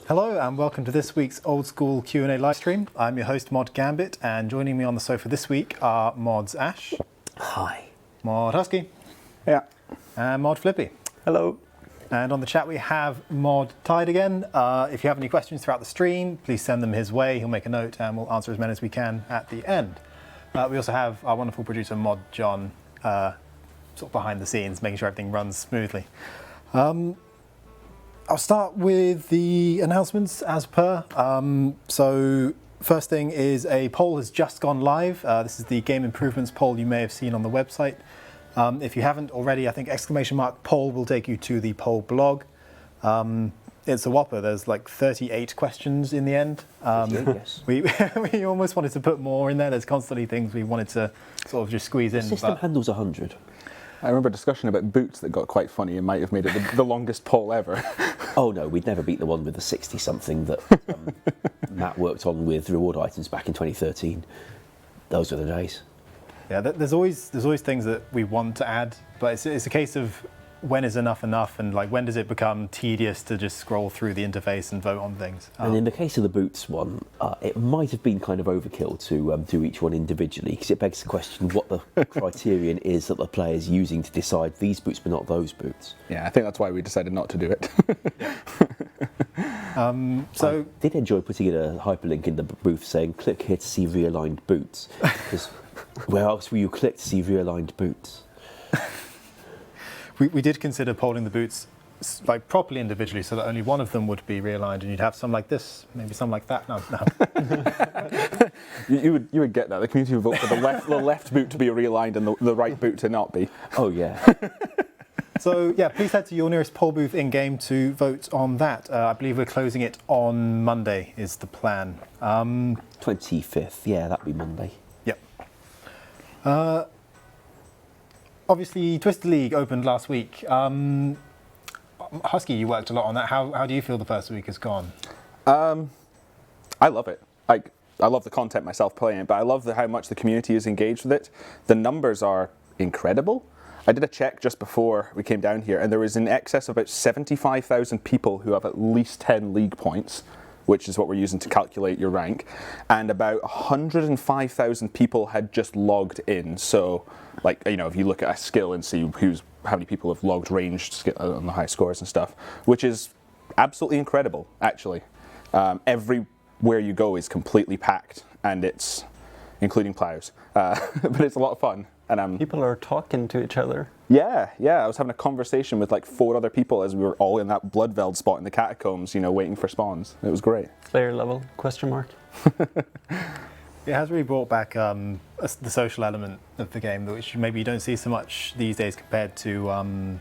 Hello and welcome to this week's Old School Q&A livestream. I'm your host Mod Gambit, and joining me on the sofa this week are Mods Ash. Hi. Mod Husky. Yeah. And Mod Flippy. Hello. And on the chat we have Mod Tide again. If you have any questions throughout the stream, please send them his way. He'll make a note and we'll answer as many as we can at the end. We also have our wonderful producer Mod John sort of behind the scenes, making sure everything runs smoothly. I'll start with the announcements as per. So first thing is a poll has just gone live. This is the game improvements poll you may have seen on the website. If you haven't already, I think !poll will take you to the poll blog. It's a whopper. There's like 38 questions in the end. Yes. We almost wanted to put more in there. There's constantly things we wanted to sort of just squeeze in. The system handles 100. I remember a discussion about boots that got quite funny and might have made it the longest poll ever. Oh no, we'd never beat the one with the 60-something that Matt worked on with reward items back in 2013. Those were the days. Yeah, there's always things that we want to add, but it's a case of when is enough, and like when does it become tedious to just scroll through the interface and vote on things. And in the case of the boots one, it might have been kind of overkill to do each one individually, because it begs the question what the criterion is that the player's using to decide these boots but not those boots. Yeah, I think that's why we decided not to do it. So I did enjoy putting in a hyperlink in the booth saying click here to see realigned boots, because where else will you click to see realigned boots? we did consider polling the boots like properly individually, so that only one of them would be realigned, and you'd have some like this, maybe some like that. No. you would get that. The community would vote for the left boot to be realigned and the right boot to not be. Oh yeah. So yeah, please head to your nearest poll booth in game to vote on that. I believe we're closing it on Monday is the plan. 25th. Yeah, that'd be Monday. Yep. Obviously, Twisted League opened last week. Husky, you worked a lot on that. How do you feel the first week has gone? I love it. I love the content myself playing it, but I love how much the community is engaged with it. The numbers are incredible. I did a check just before we came down here, and there was in excess of about 75,000 people who have at least 10 league points, which is what we're using to calculate your rank, and about 105,000 people had just logged in. So, like, you know, if you look at a skill and see how many people have logged ranged on the high scores and stuff, which is absolutely incredible, actually. Everywhere you go is completely packed, and it's including plows, but it's a lot of fun. And people are talking to each other. Yeah. I was having a conversation with like 4 other people as we were all in that Bloodveld spot in the catacombs, you know, waiting for spawns. It was great. Player level, question mark. It has really brought back the social element of the game, which maybe you don't see so much these days compared to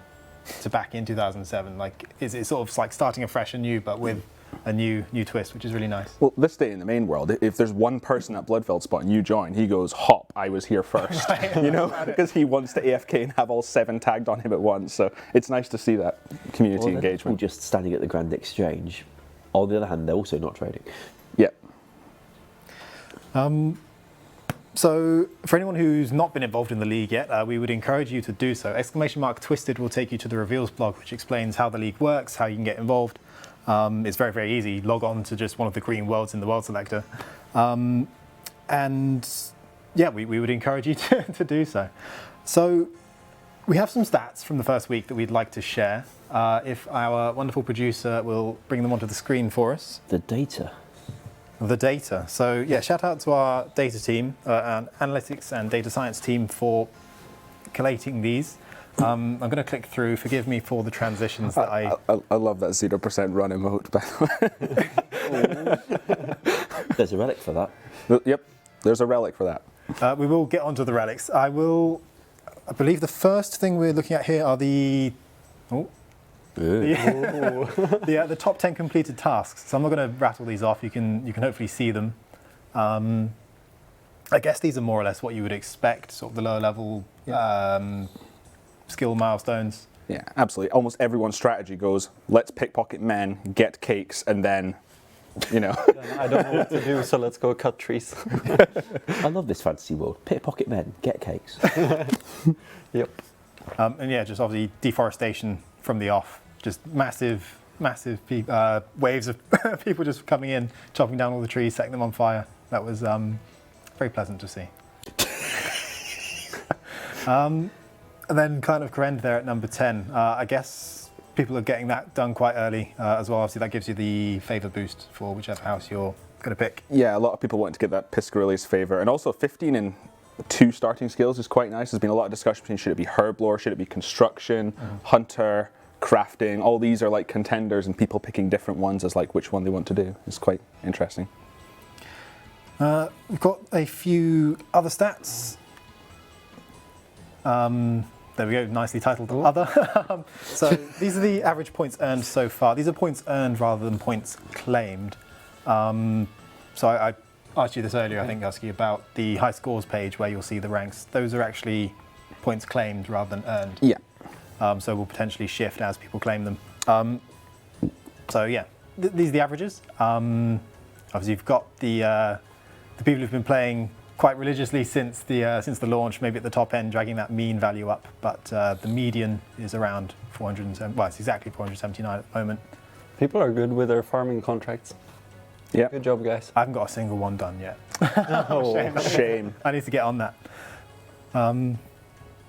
back in 2007. Like it's sort of like starting afresh and new, but with a new twist, which is really nice. Well, this day in the main world, if there's one person at Bloodveld spot and you join, he goes, hop, I was here first. You know, because he wants to AFK and have all 7 tagged on him at once. So it's nice to see that community engagement. People just standing at the Grand Exchange. On the other hand, they're also not trading. Yeah. So for anyone who's not been involved in the league yet, we would encourage you to do so. !Twisted will take you to the reveals blog, which explains how the league works, how you can get involved. It's very, very easy. Log on to just one of the green worlds in the world selector. And yeah, we would encourage you to do so. So we have some stats from the first week that we'd like to share. If our wonderful producer will bring them onto the screen for us. The data. So yeah, shout out to our data team, our analytics and data science team for collating these. I'm going to click through. Forgive me for the transitions that I love that 0% run emote, by the way. There's a relic for that. Yep, there's a relic for that. We will get onto the relics. I believe the first thing we're looking at here are the top 10 completed tasks. So I'm not going to rattle these off. You can hopefully see them. I guess these are more or less what you would expect, sort of the lower level skill milestones. Yeah, absolutely. Almost everyone's strategy goes, let's pickpocket men, get cakes, and then, you know. I don't know what to do, so let's go cut trees. I love this fantasy world. Pickpocket men, get cakes. Yep. And yeah, just obviously deforestation from the off. Just massive massive waves of people just coming in, chopping down all the trees, setting them on fire. That was very pleasant to see. And then kind of Korend there at number 10. I guess people are getting that done quite early as well. Obviously, that gives you the favour boost for whichever house you're going to pick. Yeah, a lot of people want to get that Piscarili's favour. And also 15 in 2 starting skills is quite nice. There's been a lot of discussion between should it be herblore, should it be construction, hunter, crafting. All these are like contenders and people picking different ones as like which one they want to do. It's quite interesting. We've got a few other stats. There we go, nicely titled Other. So these are the average points earned so far. These are points earned rather than points claimed. So I asked you this earlier, I think, asking about the high scores page where you'll see the ranks. Those are actually points claimed rather than earned. Yeah. So will potentially shift as people claim them. So yeah, these are the averages. Obviously, you've got the people who've been playing quite religiously since the launch, maybe at the top end, dragging that mean value up. But the median is around 407. Well, it's exactly 479 at the moment. People are good with their farming contracts. Yeah. Good job, guys. I haven't got a single one done yet. Shame. I need to get on that.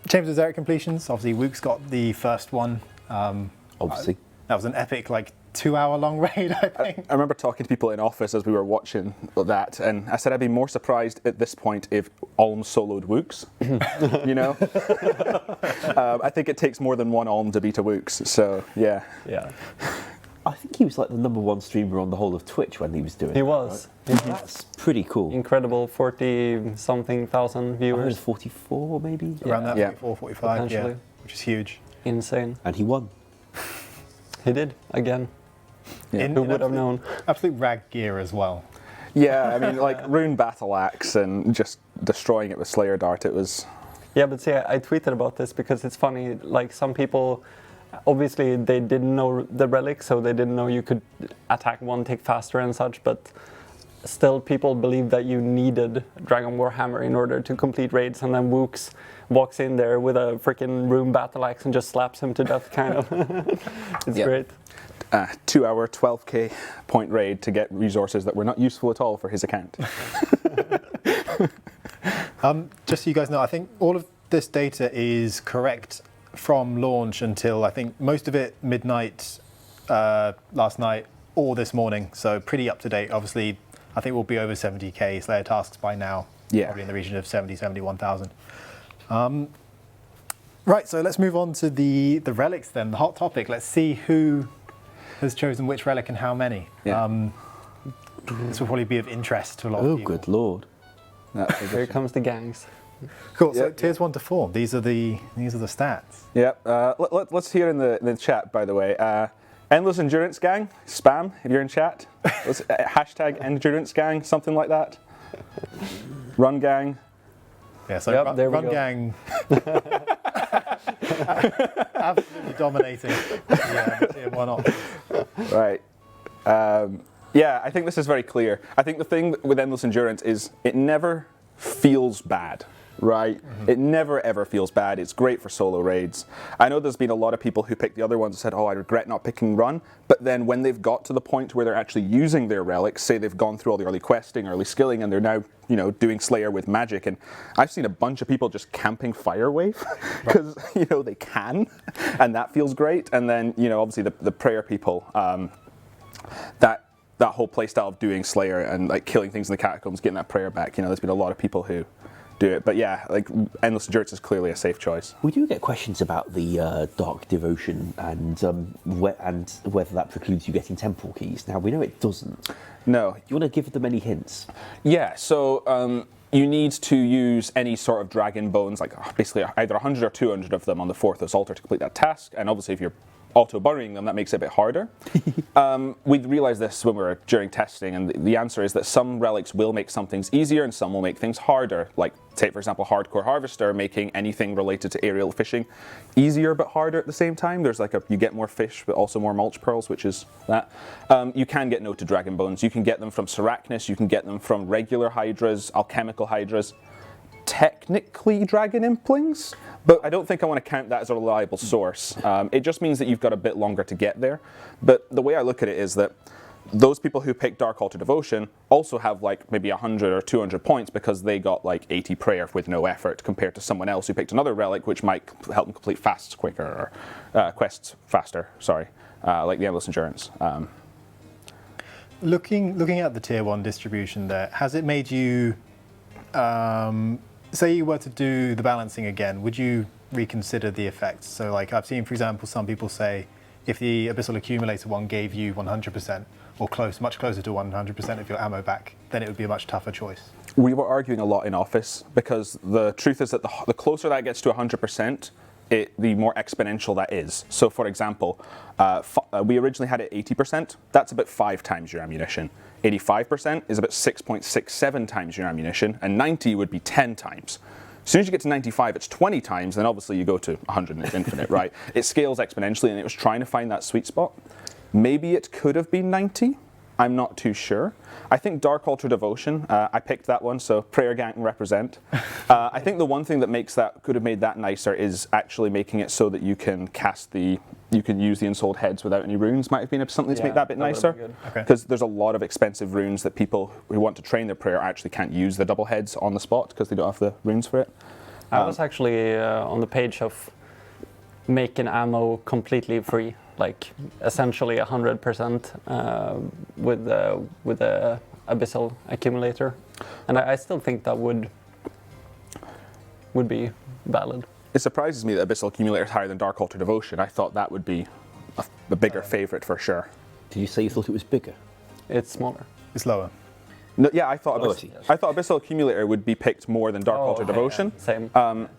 Chambers of Xeric completions. Obviously, Wook's got the first one. Obviously. That was an epic, 2-hour-long raid, I think. I remember talking to people in office as we were watching that, and I said I'd be more surprised at this point if Alm soloed Wooks. You know? I think it takes more than one Alm to beat a Wooks, so yeah. Yeah. I think he was like the #1 streamer on the whole of Twitch when he was doing it. He was. Right? That's pretty cool. Incredible 40-something thousand viewers. 44 maybe? Around that, Yeah. 44, 45, yeah, Potentially. which is huge. Insane. And he won. He did, again. Yeah. In Who would have absolute- known? Absolute rag gear as well. Yeah, I mean, Rune Battle Axe and just destroying it with Slayer Dart, it was... Yeah, but see, I tweeted about this because it's funny. Some people, obviously, they didn't know the Relic, so they didn't know you could attack one tick faster and such, but still people believed that you needed Dragon Warhammer in order to complete raids, and then Wooks walks in there with a freaking Rune Battle Axe and just slaps him to death, kind of. It's Yeah. great. 2-hour, 12k point raid to get resources that were not useful at all for his account. Just so you guys know, I think all of this data is correct from launch until I think most of it midnight last night or this morning. So pretty up to date. Obviously, I think we'll be over 70k Slayer tasks by now. Yeah. Probably in the region of 70, 71,000. Right, so let's move on to the relics then, the hot topic. Let's see who has chosen which relic and how many. Yeah. This will probably be of interest to a lot of Oh, people. good lord. Here comes the gangs. Cool. So Yeah. tiers 1 to 4. These are the stats. Yeah, let's hear in the chat, by the way. Endless Endurance Gang, spam if you're in chat. Hashtag Endurance Gang, something like that. Run Gang. Yeah. So Yep, there we Run go. Gang. Absolutely dominating the tier 1 options. Right. Yeah, I think this is very clear. I think the thing with Endless Endurance is it never feels bad, right? It never ever feels bad. It's great for solo raids. I know there's been a lot of people who picked the other ones and said, oh, I regret not picking Run. But then when they've got to the point where they're actually using their relics, say they've gone through all the early questing, early skilling, and they're now, doing Slayer with magic. And I've seen a bunch of people just camping Firewave because, they can. And that feels great. And then, obviously the prayer people, that whole playstyle of doing Slayer and killing things in the catacombs, getting that prayer back, there's been a lot of people who do it. But yeah, Endless Endurance is clearly a safe choice. We do get questions about the Dark Devotion and whether that precludes you getting temple keys. Now, we know it doesn't. No. Do you want to give them any hints? Yeah, so you need to use any sort of dragon bones, basically either 100 or 200 of them on the Forthos altar to complete that task. And obviously if you're auto-burying them, that makes it a bit harder. We realized this when we were during testing, and the answer is that some relics will make some things easier and some will make things harder. Like, take for example, Hardcore Harvester making anything related to aerial fishing easier but harder at the same time. There's you get more fish but also more mulch pearls, which is that. You can get noted dragon bones. You can get them from Seracnus, you can get them from regular hydras, alchemical hydras. technically Dragon Implings, but I don't think I want to count that as a reliable source. It just means that you've got a bit longer to get there. But the way I look at it is that those people who pick Dark Altar Devotion also have like maybe 100 or 200 points because they got like 80 prayer with no effort compared to someone else who picked another relic which might help them complete fasts quicker or quests faster, like the Endless Endurance. Looking at the tier 1 distribution there, has it made you, say you were to do the balancing again, would you reconsider the effects? So like I've seen, for example, some people say if the Abyssal Accumulator one gave you 100% or much closer to 100% of your ammo back, then it would be a much tougher choice. We were arguing a lot in office because the truth is that the closer that gets to 100%, the more exponential that is. So for example, we originally had it 80%, that's about 5 times your ammunition. 85% is about 6.67 times your ammunition, and 90 would be 10 times. As soon as you get to 95, it's 20 times, then obviously you go to 100 and it's infinite, right? It scales exponentially, and it was trying to find that sweet spot. Maybe it could have been 90. I'm not too sure. I think Dark Altar Devotion, I picked that one, so Prayer Gang represent. I think the one thing that could have made that nicer is actually making it so that you can use the Ensouled Heads without any runes. Might have been something to make that a bit nicer. Because there's a lot of expensive runes that people who want to train their prayer actually can't use the double heads on the spot because they don't have the runes for it. I was actually on the page of making ammo completely free, like essentially 100% with the Abyssal Accumulator, and I still think that would be valid. It surprises me that Abyssal Accumulator is higher than Dark Altar Devotion. I thought that would be a bigger favourite for sure. Did you say you thought it was bigger? It's smaller. It's lower. No, yeah, I thought Abyssal Accumulator would be picked more than Dark Altar Devotion. Same.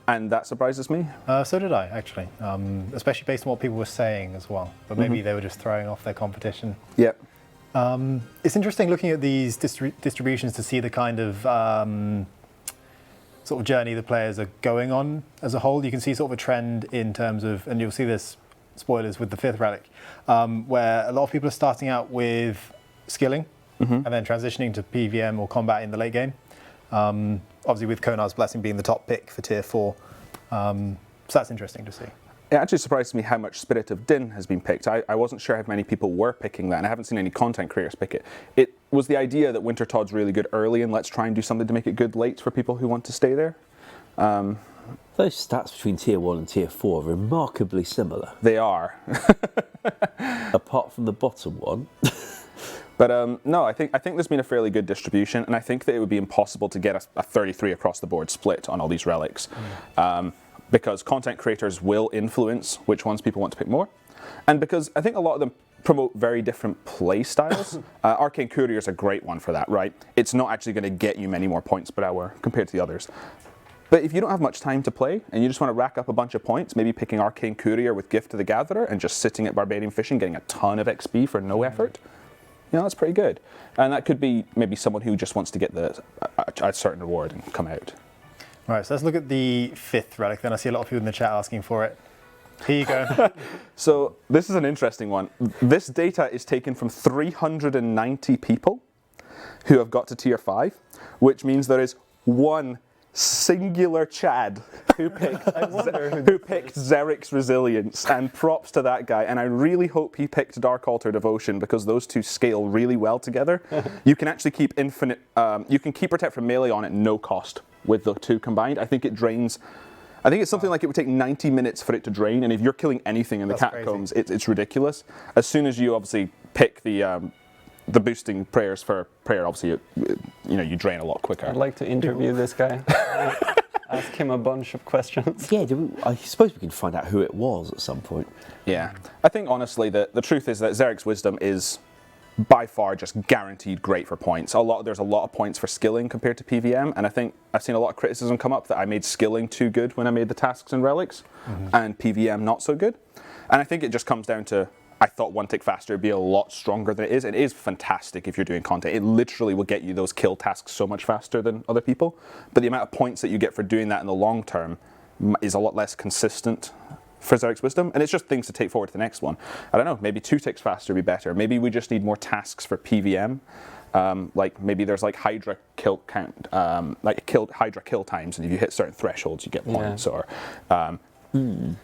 And that surprises me. So did I, actually, especially based on what people were saying as well. But maybe they were just throwing off their competition. Yep. It's interesting looking at these distributions to see the kind of sort of journey the players are going on as a whole. You can see sort of a trend in terms of, and you'll see this, spoilers, with the 5th Relic, where a lot of people are starting out with skilling, and then transitioning to PVM or combat in the late game. Obviously with Konar's Blessing being the top pick for tier 4. So that's interesting to see. It actually surprised me how much Spirit of Din has been picked. I wasn't sure how many people were picking that, and I haven't seen any content creators pick it. It was the idea that Wintertodd's really good early, and let's try and do something to make it good late for people who want to stay there. Those stats between tier 1 and tier 4 are remarkably similar. They are. Apart from the bottom one. But no, I think there's been a fairly good distribution, and I think that it would be impossible to get a 33 across the board split on all these relics. Because content creators will influence which ones people want to pick more. And because I think a lot of them promote very different play styles. Arcane Courier is a great one for that, right? It's not actually going to get you many more points per hour compared to the others. But if you don't have much time to play and you just want to rack up a bunch of points, maybe picking Arcane Courier with Gift to the Gatherer and just sitting at Barbarian Fishing getting a ton of XP for no effort, that's pretty good. And that could be maybe someone who just wants to get a certain reward and come out. Right, so let's look at the 5th Relic then. I see a lot of people in the chat asking for it. Here you go. So this is an interesting one. This data is taken from 390 people who have got to tier 5, which means there is one singular Chad who picked Xeric's Resilience, and props to that guy. And I really hope he picked Dark Altar Devotion because those two scale really well together. You can actually keep infinite, you can keep Protect from melee on at no cost with the two combined. I think it's something like it would take 90 minutes for it to drain, and if you're killing anything in the catacombs, it's ridiculous. As soon as you obviously pick the boosting prayers for prayer, obviously you drain a lot quicker. I'd like to interview this guy. Ask him a bunch of questions. Yeah, I suppose we can find out who it was at some point. Yeah, I think honestly the truth is that Xeric's Wisdom is by far just guaranteed great for points. There's a lot of points for skilling compared to PVM, and I think I've seen a lot of criticism come up that I made skilling too good when I made the tasks and relics, and PVM not so good. And I think it just comes down to, I thought one tick faster would be a lot stronger than it is. It is fantastic if you're doing content. It literally will get you those kill tasks so much faster than other people, but the amount of points that you get for doing that in the long term is a lot less consistent for Xeric's Wisdom, and it's just things to take forward to the next one. I don't know, maybe 2 ticks faster would be better. Maybe we just need more tasks for PVM. Like maybe there's like Hydra kill count, Hydra kill times, and if you hit certain thresholds, you get points. Or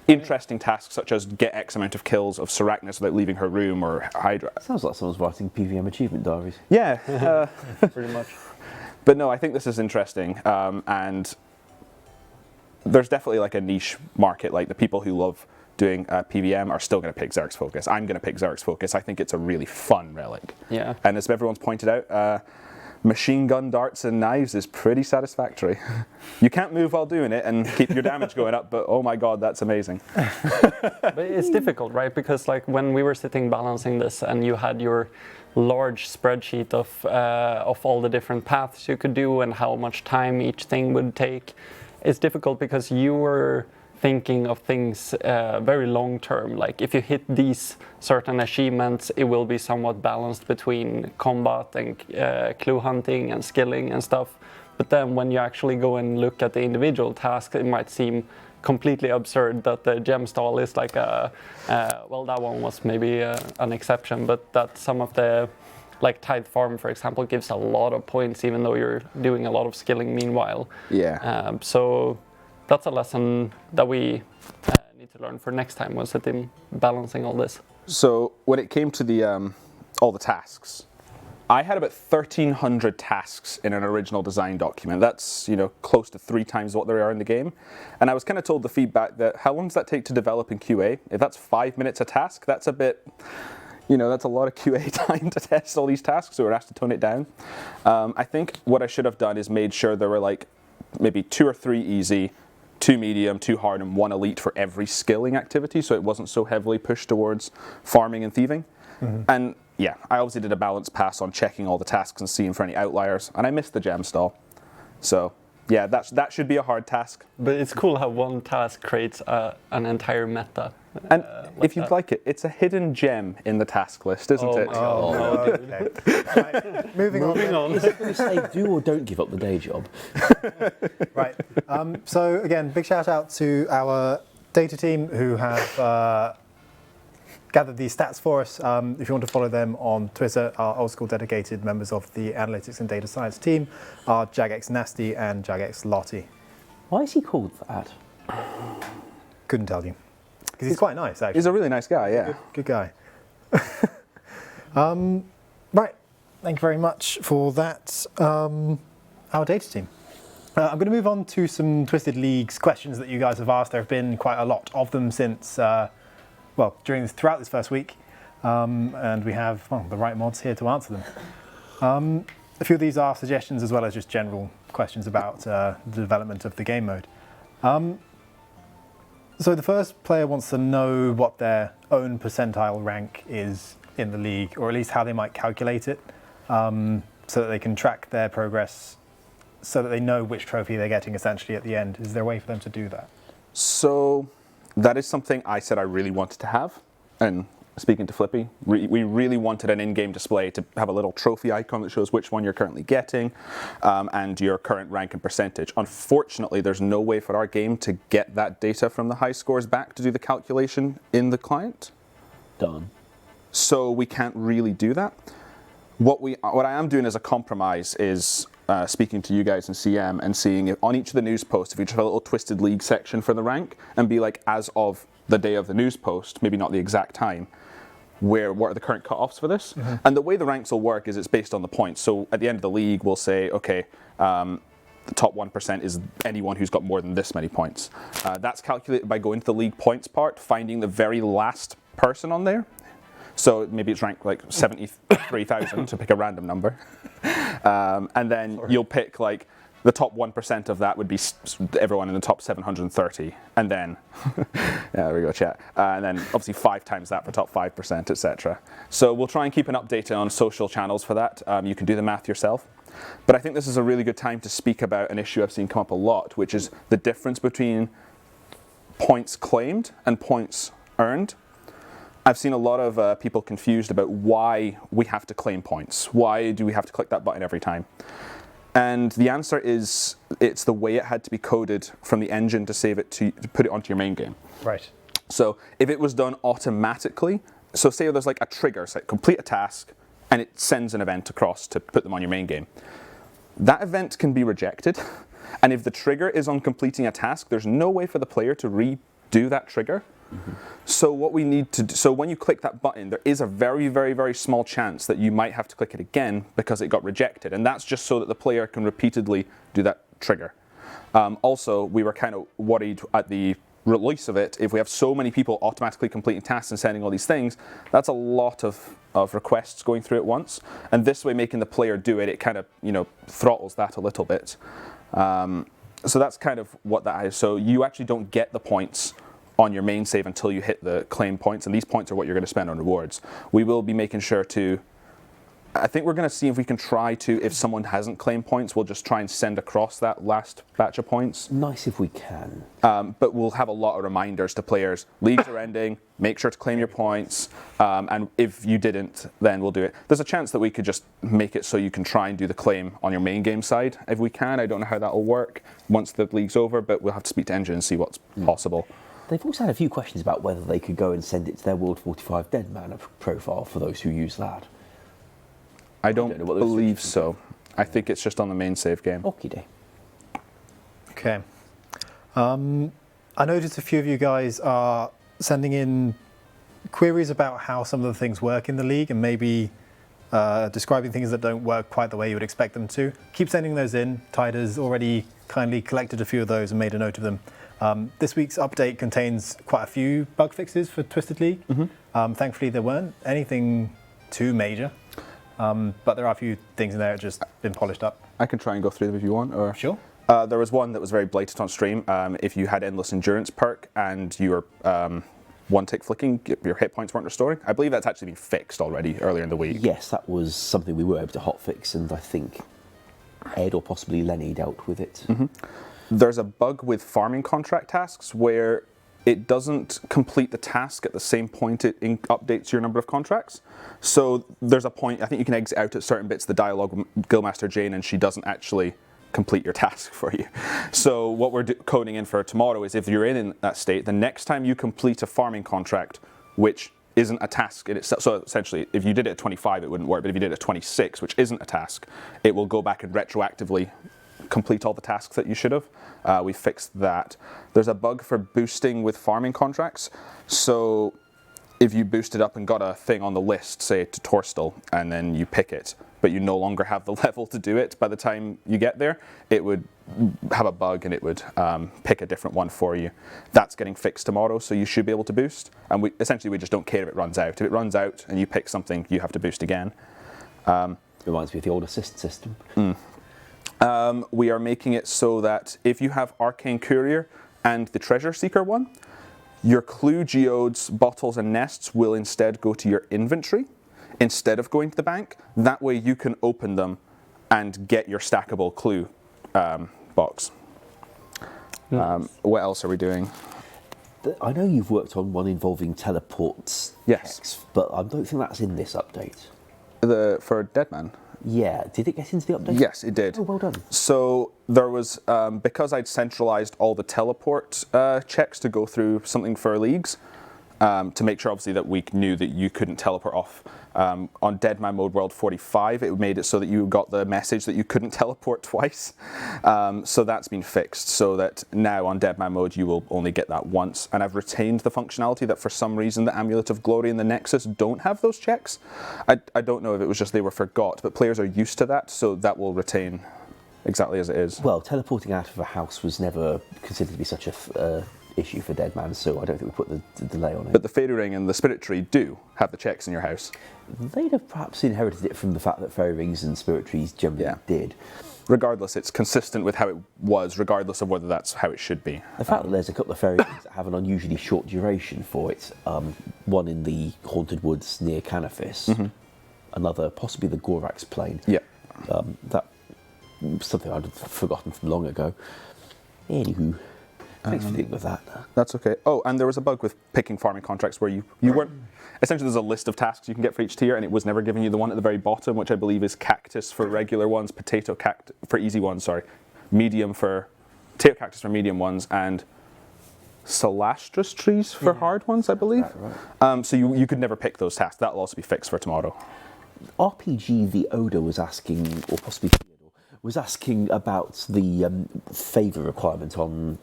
interesting tasks such as get X amount of kills of Sarachnis without leaving her room, or Hydra. Sounds like someone's writing PVM achievement diaries. Yeah, Pretty much. but no, I think this is interesting, and there's definitely like a niche market. Like the people who love doing PVM are still going to pick Xerx's Focus. I'm going to pick Xerx's Focus. I think it's a really fun relic. Yeah. And as everyone's pointed out, machine gun darts and knives is pretty satisfactory. You can't move while doing it and keep your damage going up, but oh my god, that's amazing. But it's difficult, right? Because like when we were sitting balancing this, and you had your large spreadsheet of all the different paths you could do and how much time each thing would take, it's difficult because you were thinking of things very long term. Like if you hit these certain achievements, it will be somewhat balanced between combat and clue hunting and skilling and stuff. But then when you actually go and look at the individual tasks, it might seem completely absurd that the gem stall is like well, that one was maybe an exception, but that some of the, like Tithe Farm, for example, gives a lot of points even though you're doing a lot of skilling meanwhile. Yeah. So that's a lesson that we need to learn for next time when sitting balancing all this. So when it came to the all the tasks, I had about 1,300 tasks in an original design document. That's, you know, close to 3 times what there are in the game. And I was kind of told the feedback that how long does that take to develop in QA? If that's 5 minutes a task, that's a bit, you know, that's a lot of QA time to test all these tasks, so we're asked to tone it down. I think what I should have done is made sure there were like maybe 2 or 3 easy, 2 medium, 2 hard, and 1 elite for every skilling activity, so it wasn't so heavily pushed towards farming and thieving. And yeah, I obviously did a balance pass on checking all the tasks and seeing for any outliers, and I missed the gem stall. So yeah, that should be a hard task. But it's cool how one task creates an entire meta. And if you'd like it, it's a hidden gem in the task list, isn't it? Oh, no, Okay. Right, moving on. Is it going to say do or don't give up the day job? Right. So again, big shout out to our data team who have gathered these stats for us. If you want to follow them on Twitter, our Old School dedicated members of the analytics and data science team are Jagex Nasty and Jagex Lottie. Why is he called that? Couldn't tell you. Because he's quite nice, actually. He's a really nice guy, yeah. Good guy. Right. Thank you very much for that. Our data team. I'm going to move on to some Twisted Leagues questions that you guys have asked. There have been quite a lot of them since, throughout this first week. And we have the right mods here to answer them. A few of these are suggestions as well as just general questions about the development of the game mode. So the first player wants to know what their own percentile rank is in the league, or at least how they might calculate it, so that they can track their progress, so that they know which trophy they're getting essentially at the end. Is there a way for them to do that? So that is something I said I really wanted to have. And speaking to Flippy, we really wanted an in-game display to have a little trophy icon that shows which one you're currently getting and your current rank and percentage. Unfortunately, there's no way for our game to get that data from the high scores back to do the calculation in the client. Done. So we can't really do that. What I am doing as a compromise is speaking to you guys in CM and seeing if on each of the news posts, if you just have a little Twisted League section for the rank and be like, as of the day of the news post, maybe not the exact time, what are the current cutoffs for this? And the way the ranks will work is it's based on the points. So at the end of the league, we'll say, okay, the top 1% is anyone who's got more than this many points. That's calculated by going to the league points part, finding the very last person on there. So maybe it's ranked like 73,000 to pick a random number. And then you'll pick like the top 1% of that would be everyone in the top 730. And then, there we go, chat. And then obviously 5 times that for top 5%, etc. So we'll try and keep an update on social channels for that. You can do the math yourself. But I think this is a really good time to speak about an issue I've seen come up a lot, which is the difference between points claimed and points earned. I've seen a lot of people confused about why we have to claim points. Why do we have to click that button every time? And the answer is it's the way it had to be coded from the engine to save it to put it onto your main game. Right. So if it was done automatically, so say there's like a trigger, so complete a task, and it sends an event across to put them on your main game. That event can be rejected, and if the trigger is on completing a task, there's no way for the player to redo that trigger. So what we need to do, so when you click that button, there is a very, very, very small chance that you might have to click it again because it got rejected, and that's just so that the player can repeatedly do that trigger. Also, we were kind of worried at the release of it, if we have so many people automatically completing tasks and sending all these things, that's a lot of requests going through at once, and this way making the player do it, it kind of, you know, throttles that a little bit. So that's kind of what that is. So you actually don't get the points on your main save until you hit the claim points, and these points are what you're going to spend on rewards. We will be making sure to, I think we're going to see if we can try to, if someone hasn't claimed points, we'll just try and send across that last batch of points. Nice if we can. But we'll have a lot of reminders to players. Leagues are ending, make sure to claim your points, and if you didn't, then we'll do it. There's a chance that we could just make it so you can try and do the claim on your main game side, if we can. I don't know how that'll work once the league's over, but we'll have to speak to Engine and see what's possible. They've also had a few questions about whether they could go and send it to their World 45 Dead Man profile for those who use that. I don't believe so. I think it's just on the main save game. Okie-day. Okay. I noticed a few of you guys are sending in queries about how some of the things work in the league, and maybe describing things that don't work quite the way you would expect them to. Keep sending those in. Tide has already kindly collected a few of those and made a note of them. This week's update contains quite a few bug fixes for Twisted League. Thankfully, there weren't anything too major, but there are a few things in there that have just been polished up. I can try and go through them if you want. Or Sure. There was one that was very blatant on stream. If you had Endless Endurance perk and you were one-tick flicking, your hit points weren't restoring. I believe that's actually been fixed already earlier in the week. Yes, that was something we were able to hotfix, and I think Ed or possibly Lenny dealt with it. There's a bug with farming contract tasks where it doesn't complete the task at the same point it updates your number of contracts. So there's a point, I think you can exit out at certain bits of the dialogue with Guildmaster Jane, and she doesn't actually complete your task for you. So what we're coding in for tomorrow is if you're in that state, the next time you complete a farming contract, which isn't a task in itself, so essentially if you did it at 25 it wouldn't work, but if you did it at 26, which isn't a task, it will go back and retroactively complete all the tasks that you should have. We fixed that. There's a bug for boosting with farming contracts. So if you boosted up and got a thing on the list, say to Torstal, and then you pick it, but you no longer have the level to do it by the time you get there, it would have a bug and it would pick a different one for you. That's getting fixed tomorrow, so you should be able to boost. And we just don't care if it runs out. If it runs out and you pick something, you have to boost again. Reminds me of the old assist system. We are making it so that if you have Arcane Courier and the Treasure Seeker one, your clue geodes, bottles and nests will instead go to your inventory instead of going to the bank. That way you can open them and get your stackable clue box. What else are we doing? I know you've worked on one involving teleports. Yes. Checks, but I don't think that's in this update. For Deadman? Yeah, did it get into the update? Yes, it did. Oh, well done. So there was, because I'd centralized all the teleport checks to go through something for leagues, to make sure obviously that we knew that you couldn't teleport off. On Deadman Mode World 45, it made it so that you got the message that you couldn't teleport twice. So that's been fixed, so that now on Deadman Mode you will only get that once. And I've retained the functionality that for some reason the Amulet of Glory and the Nexus don't have those checks. I don't know if it was just they were forgot, but players are used to that, so that will retain exactly as it is. Well, teleporting out of a house was never considered to be such a issue for Deadman, so I don't think we put the delay on it. But the Fairy Ring and the Spirit Tree do have the checks in your house. They'd have perhaps inherited it from the fact that Fairy Rings and Spirit Trees generally did. Regardless, it's consistent with how it was, regardless of whether that's how it should be. The fact that there's a couple of Fairy Rings that have an unusually short duration for it, one in the Haunted Woods near Canifis, another possibly the Gorax Plain. Yeah. That something I'd forgotten from long ago. Anywho, thanks for dealing with that. That's okay. Oh, and there was a bug with picking farming contracts where you weren't... Essentially, there's a list of tasks you can get for each tier, and it was never giving you the one at the very bottom, which I believe is cactus for regular ones, potato cactus for easy ones, medium for... Potato cactus for medium ones, and Salastrus trees for hard ones, I believe. Right. So you could never pick those tasks. That'll also be fixed for tomorrow. RPG The Oda was asking, or possibly Theodore, was asking about the favour requirement on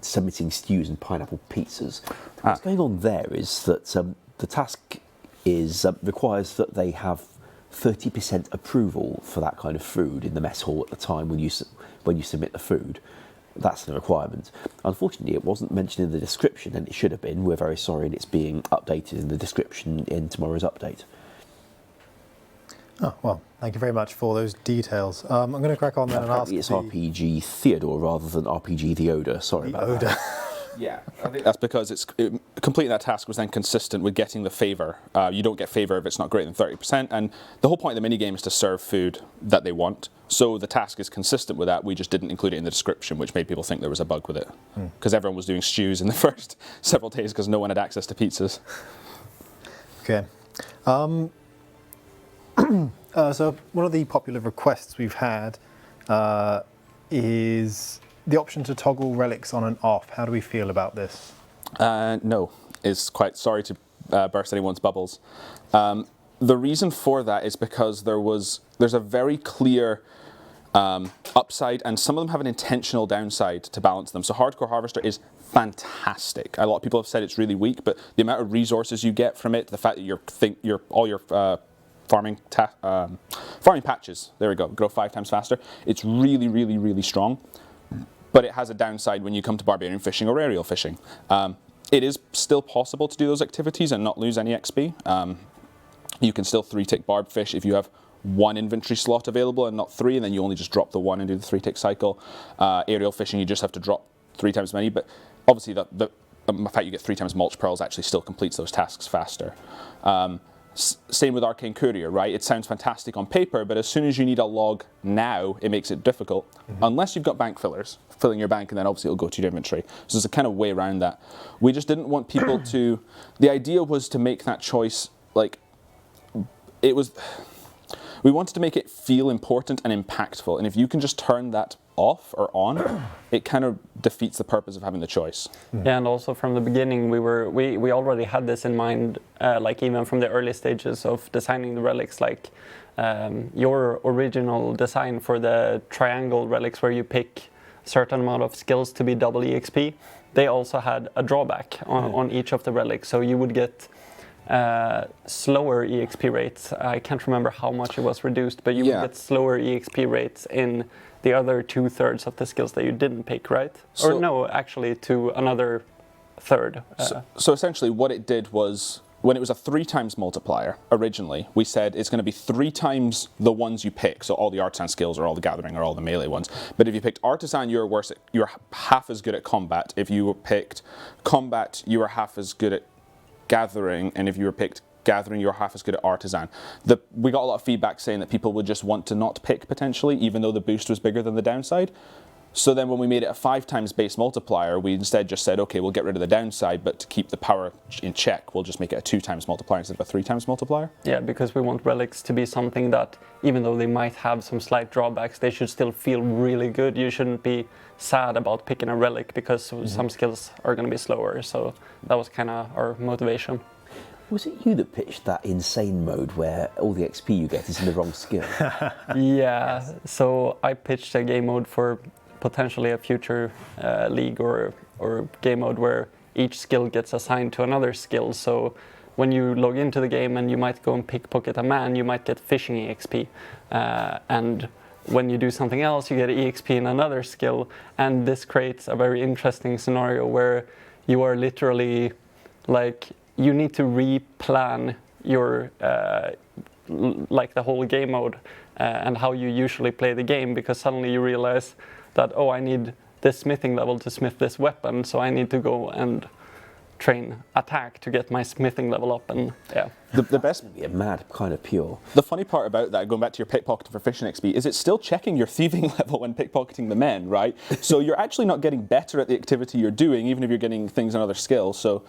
submitting stews and pineapple pizzas. What's going on there is that the task is requires that they have 30% approval for that kind of food in the mess hall at the time when you submit the food. That's the requirement. Unfortunately, it wasn't mentioned in the description, and it should have been. We're very sorry, and it's being updated in the description in tomorrow's update. Oh, well, thank you very much for those details. I'm going to crack on then and ask. It's RPG Theodore rather than RPG The Oda. Sorry about that. Yeah, I think that's because completing that task was then consistent with getting the favour. You don't get favour if it's not greater than 30%, and the whole point of the minigame is to serve food that they want. So the task is consistent with that. We just didn't include it in the description, which made people think there was a bug with it, because everyone was doing stews in the first several days because no one had access to pizzas. Okay. So one of the popular requests we've had is the option to toggle relics on and off. How do we feel about this? No, is quite sorry to burst anyone's bubbles. The reason for that is because there's a very clear upside, and some of them have an intentional downside to balance them. So Hardcore Harvester is fantastic. A lot of people have said it's really weak, but the amount of resources you get from it, the fact that all your farming patches, there we go, grow 5 times faster. It's really, really, really strong. But it has a downside when you come to barbarian fishing or aerial fishing. It is still possible to do those activities and not lose any XP. You can still 3-tick barb fish if you have 1 inventory slot available and not 3, and then you only just drop the 1 and do the 3-tick cycle. Aerial fishing, you just have to drop 3 times as many, but obviously the fact you get 3 times mulch pearls actually still completes those tasks faster. Same with Arcane Courier, right? It sounds fantastic on paper, but as soon as you need a log now, it makes it difficult, unless you've got bank fillers, filling your bank, and then obviously it'll go to your inventory. So there's a kind of way around that. We just didn't want people to, the idea was to make that choice, we wanted to make it feel important and impactful, and if you can just turn that off or on, it kind of defeats the purpose of having the choice. Yeah, and also from the beginning, we already had this in mind, even from the early stages of designing the relics, your original design for the triangle relics where you pick a certain amount of skills to be double EXP, they also had a drawback on each of the relics, so you would get slower EXP rates. I can't remember how much it was reduced, but you would get slower EXP rates in the other 2/3 of the skills that you didn't pick, right? Or no, actually to another third. So essentially what it did was, when it was a 3 times multiplier, originally, we said it's going to be 3 times the ones you pick, so all the artisan skills or all the gathering or all the melee ones. But if you picked artisan, you're half as good at combat. If you picked combat, you were half as good at gathering, and if you were picked gathering, you're half as good at artisan. We got a lot of feedback saying that people would just want to not pick potentially, even though the boost was bigger than the downside. So then when we made it a 5 times base multiplier, we instead just said, okay, we'll get rid of the downside, but to keep the power in check, we'll just make it a 2 times multiplier instead of a 3 times multiplier. Yeah, because we want relics to be something that, even though they might have some slight drawbacks, they should still feel really good. You shouldn't be sad about picking a relic because some skills are going to be slower. So that was kind of our motivation. Was it you that pitched that insane mode where all the XP you get is in the wrong skill? Yeah, so I pitched a game mode for potentially a future league or game mode where each skill gets assigned to another skill. So when you log into the game and you might go and pickpocket a man, you might get fishing EXP. And when you do something else, you get EXP in another skill. And this creates a very interesting scenario where you are literally you need to replan your the whole game mode and how you usually play the game, because suddenly you realize that, oh, I need this smithing level to smith this weapon, so I need to go and train attack to get my smithing level up. And yeah, the best, a mad kind of pure. The funny part about that, going back to your pickpocketing for fishing XP, is it's still checking your thieving level when pickpocketing the men, right? So you're actually not getting better at the activity you're doing, even if you're getting things in other skills. So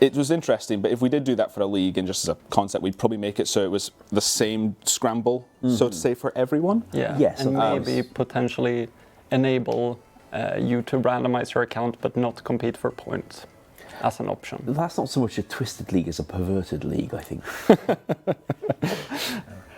it was interesting, but if we did do that for a league and just as a concept, we'd probably make it so it was the same scramble, so to say, for everyone. Yeah, yes, and maybe potentially enable you to randomize your account but not compete for points. as an option. That's not so much a twisted league as a perverted league, I think.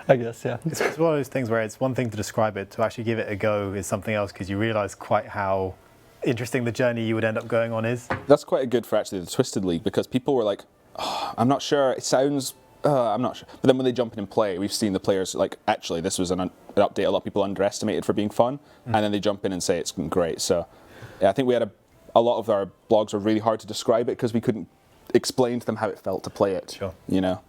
I guess, yeah. It's one of those things where it's one thing to describe it, to actually give it a go is something else, because you realise quite how interesting the journey you would end up going on is. That's quite good for actually the Twisted League, because people were like, oh, I'm not sure, it sounds, I'm not sure. But then when they jump in and play, we've seen the players like, actually this was an update a lot of people underestimated for being fun, and then they jump in and say it's great. So yeah, I think we had a lot of our blogs were really hard to describe it because we couldn't explain to them how it felt to play it. Sure. You know?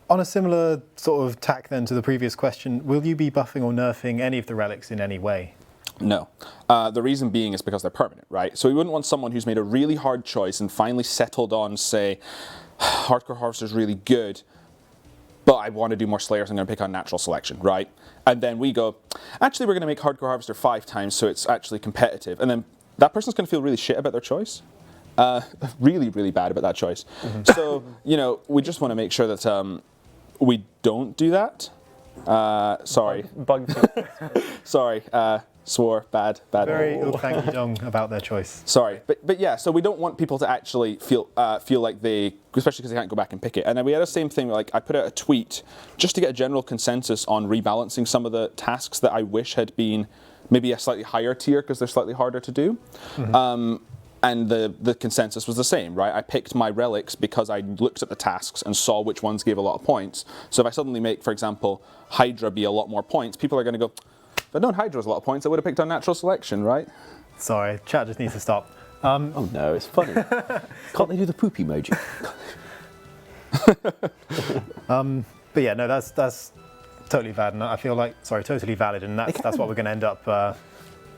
On a similar sort of tack then to the previous question, will you be buffing or nerfing any of the relics in any way? No. The reason being is because they're permanent, right? So we wouldn't want someone who's made a really hard choice and finally settled on, say, Hardcore Harvester's really good, but I want to do more Slayers, I'm going to pick on natural selection, right? And then we go, actually we're going to make Hardcore Harvester 5 times so it's actually competitive. And then that person's going to feel really shit about their choice. Really, really bad about that choice. So, you know, we just want to make sure that we don't do that. Sorry. Bug Sorry. Swore. Bad. Very thank you, Dong, about their choice. Sorry, but yeah, so we don't want people to actually feel like they, especially because they can't go back and pick it. And then we had the same thing, like I put out a tweet just to get a general consensus on rebalancing some of the tasks that I wish had been maybe a slightly higher tier because they're slightly harder to do. And the consensus was the same, right? I picked my relics because I looked at the tasks and saw which ones gave a lot of points. So if I suddenly make, for example, Hydra be a lot more points, people are going to go, if I'd known Hydra was a lot of points, I would have picked on natural selection, right? Sorry, chat just needs to stop. Oh no, it's funny. Can't they do the poop emoji? But yeah, no, that's totally valid, and I feel like, sorry, totally valid, and that's what we're going to end up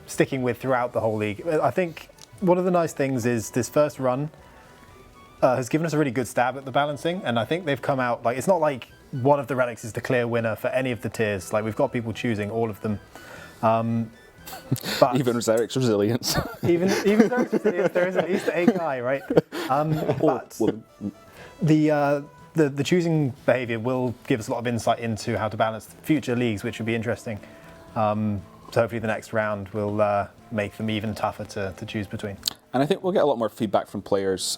sticking with throughout the whole league. I think one of the nice things is this first run has given us a really good stab at the balancing, and I think they've come out, like, it's not like one of the relics is the clear winner for any of the tiers. Like, we've got people choosing all of them. But Even Zeric's Resilience. even Zeric's Resilience, there is at least a guy, right? But the choosing behaviour will give us a lot of insight into how to balance future leagues, which would be interesting. So hopefully the next round will make them even tougher to choose between. And I think we'll get a lot more feedback from players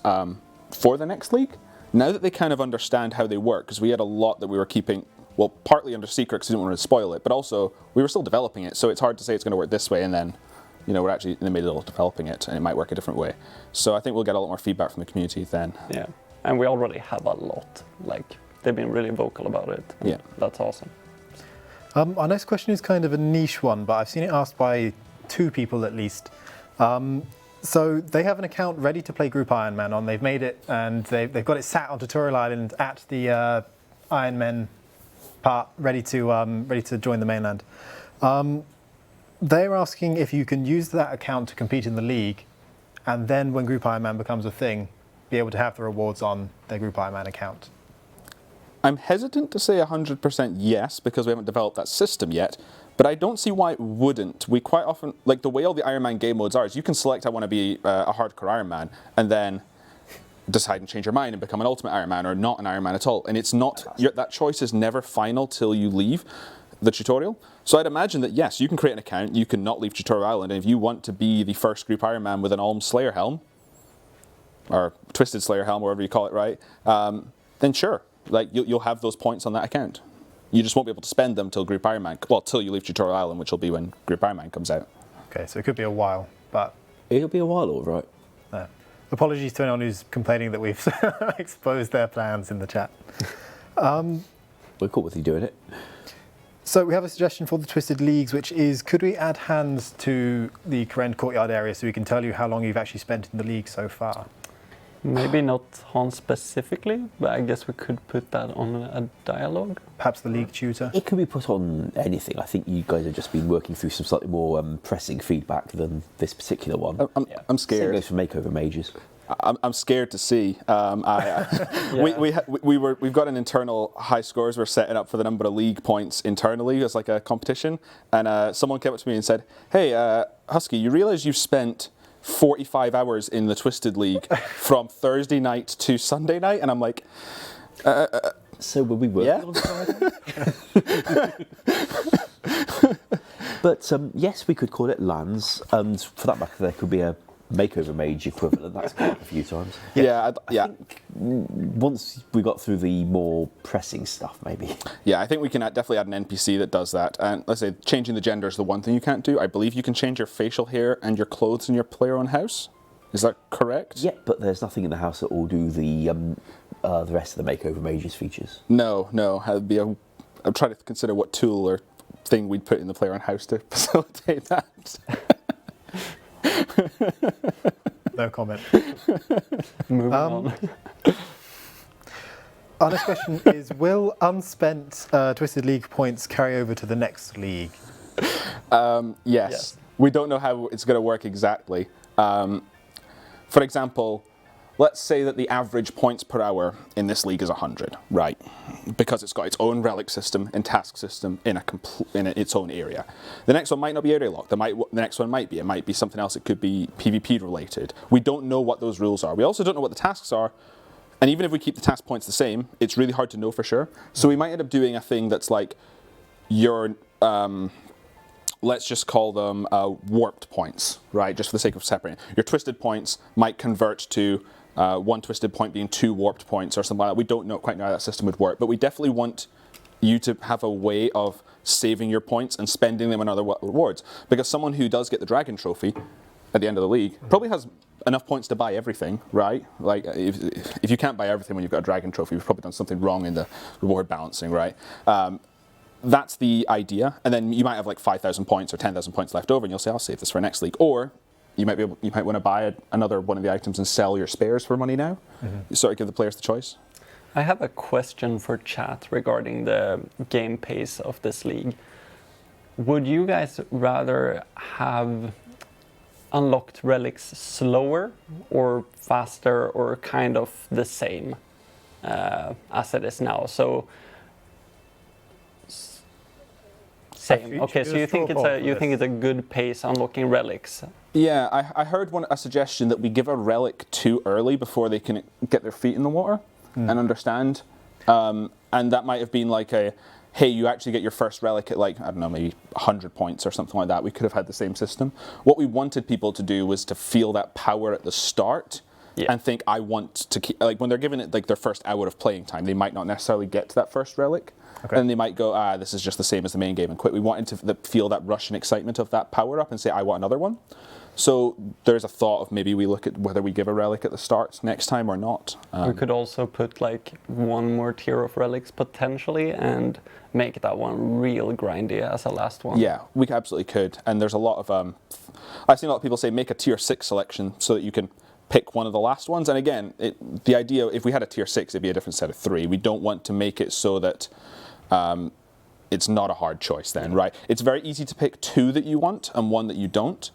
for the next league, now that they kind of understand how they work, because we had a lot that we were keeping, well, partly under secret because we didn't want to spoil it, but also we were still developing it, so it's hard to say it's going to work this way and then, you know, we're actually in the middle of developing it and it might work a different way. So I think we'll get a lot more feedback from the community then. Yeah, and we already have a lot. Like, they've been really vocal about it. Yeah. That's awesome. Our next question is kind of a niche one, but I've seen it asked by 2 people at least. So they have an account ready to play Group Ironman on. They've made it and they've got it sat on Tutorial Island at the Ironman part, ready to join the mainland. They're asking if you can use that account to compete in the league, and then when Group Ironman becomes a thing, be able to have the rewards on their Group Ironman account. I'm hesitant to say 100% yes because we haven't developed that system yet, but I don't see why it wouldn't. We quite often, like the way all the Ironman game modes are, is you can select I want to be a hardcore Ironman and then decide and change your mind and become an ultimate Ironman or not an Ironman at all. And it's not, that choice is never final till you leave the tutorial. So I'd imagine that yes, you can create an account, you can not leave Tutorial Island, and if you want to be the first Group Ironman with an Alm Slayer helm, or Twisted Slayer helm, whatever you call it, right, then sure. Like, you'll have those points on that account. You just won't be able to spend them till Group Ironman, well, till you leave Tutorial Island, which will be when Group Ironman comes out. Okay, so it could be a while, but... It'll be a while, all right. Apologies to anyone who's complaining that we've exposed their plans in the chat. We're cool with you doing it. So we have a suggestion for the Twisted Leagues, which is, could we add hands to the Karen Courtyard area so we can tell you how long you've actually spent in the league so far? Maybe not Hans specifically, but I guess we could put that on a dialogue. Perhaps the league tutor? It can be put on anything. I think you guys have just been working through some slightly more pressing feedback than this particular one. I'm scared. Same goes for makeover mages. I'm scared to see. We've got an internal high scores we're setting up for the number of league points internally as like a competition, and someone came up to me and said, "Hey, Husky, you realise you've spent 45 hours in the Twisted League from Thursday night to Sunday night?" And I'm like, So will we work on Friday? But yes, we could call it LANs, and for that matter, there could be a Makeover Mage equivalent. That's come up a few times. Yeah, I think once we got through the more pressing stuff, maybe. Yeah, I think we can definitely add an NPC that does that. And let's say changing the gender is the one thing you can't do. I believe you can change your facial hair and your clothes in your player-own house. Is that correct? Yeah, but there's nothing in the house that will do the rest of the Makeover Mage's features. No. I'm trying to consider what tool or thing we'd put in the player-own house to facilitate that. No comment. Moving on. Our next question is, will unspent Twisted League points carry over to the next league? Yes. We don't know how it's going to work exactly. For example, let's say that the average points per hour in this league is 100, right? Because it's got its own relic system and task system in its own area. The next one might not be area locked. The next one might be. It might be something else. It could be PvP related. We don't know what those rules are. We also don't know what the tasks are. And even if we keep the task points the same, it's really hard to know for sure. So we might end up doing a thing that's like your, let's just call them warped points, right? Just for the sake of separating. Your twisted points might convert to one twisted point being 2 warped points or something like that. We don't quite know how that system would work, but we definitely want you to have a way of saving your points and spending them on other rewards. Because someone who does get the Dragon Trophy at the end of the league probably has enough points to buy everything, right? Like, if you can't buy everything when you've got a Dragon Trophy, you've probably done something wrong in the reward balancing, right? That's the idea. And then you might have like 5,000 points or 10,000 points left over, and you'll say, I'll save this for next league. Or you might want to buy another one of the items and sell your spares for money now. You sort of give the players the choice. I have a question for chat regarding the game pace of this league. Would you guys rather have unlocked relics slower or faster or kind of the same as it is now? So same. Okay, so you think it's a good pace unlocking relics? Yeah, I heard a suggestion that we give a relic too early before they can get their feet in the water and understand. And that might have been like hey, you actually get your first relic at like, I don't know, maybe 100 points or something like that. We could have had the same system. What we wanted people to do was to feel that power at the start and think, I want to keep, like when they're given it like their first hour of playing time, they might not necessarily get to that first relic. Okay. And they might go, this is just the same as the main game and quit. We wanted to feel that rush and excitement of that power up and say, I want another one. So there's a thought of maybe we look at whether we give a relic at the start next time or not. We could also put like one more tier of relics potentially and make that one real grindy as a last one. Yeah, we absolutely could. And there's a lot of, I've seen a lot of people say make a tier 6 selection so that you can pick one of the last ones. And again, the idea, if we had a tier 6, it'd be a different set of 3. We don't want to make it so that it's not a hard choice then, right? It's very easy to pick 2 that you want and 1 that you don't.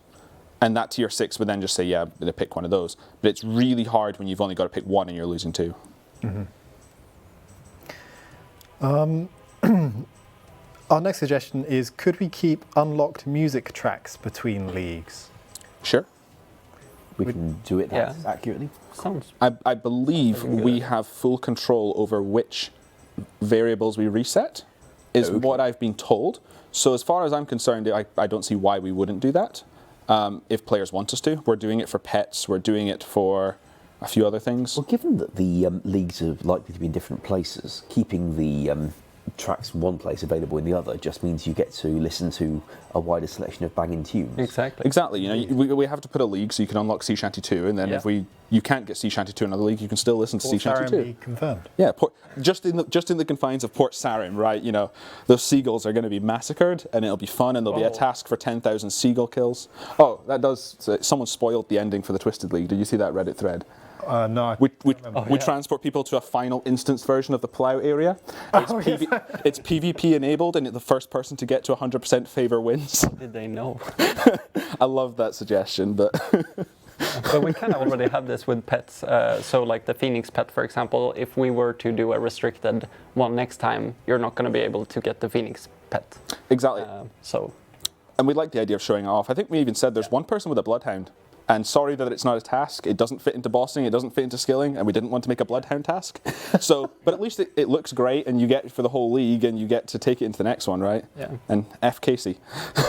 And that tier 6 would then just say, yeah, they pick one of those. But it's really hard when you've only got to pick 1 and you're losing 2. Our next suggestion is, could we keep unlocked music tracks between leagues? Sure. We can do it that accurately. Sounds. I believe we have full control over which variables we reset, is what I've been told. So as far as I'm concerned, I don't see why we wouldn't do that. If players want us to. We're doing it for pets, we're doing it for a few other things. Well, given that the leagues are likely to be in different places, keeping the tracks from one place available in the other just means you get to listen to a wider selection of banging tunes. Exactly. You know, we have to put a league so you can unlock Sea Shanty 2, and then if you can't get Sea Shanty 2 in another league, you can still listen to Sea Shanty 2. Be confirmed. Yeah, just in the confines of Port Sarim, right? You know, those seagulls are going to be massacred, and it'll be fun, and there'll be a task for 10,000 seagull kills. Oh, someone spoiled the ending for the Twisted League. Did you see that Reddit thread? No. We transport people to a final instance version of the plow area. It's PvP enabled, and the first person to get to 100% favor wins. Did they know? I love that suggestion, but But we kind of already have this with pets. So like the Phoenix pet, for example, if we were to do a restricted one next time, you're not going to be able to get the Phoenix pet. Exactly. And we like the idea of showing it off. I think we even said there's one person with a Bloodhound. And sorry that it's not a task. It doesn't fit into bossing. It doesn't fit into skilling. And we didn't want to make a Bloodhound task. But at least it looks great, and you get it for the whole league, and you get to take it into the next one, right? Yeah. And F Casey.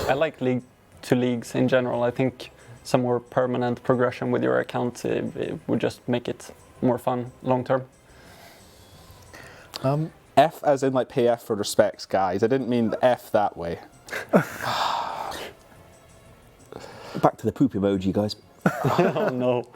I like leagues in general. I think some more permanent progression with your account. It would just make it more fun long term. F as in like pay F for respects, guys. I didn't mean the F that way. Back to the poop emoji, guys. Oh no.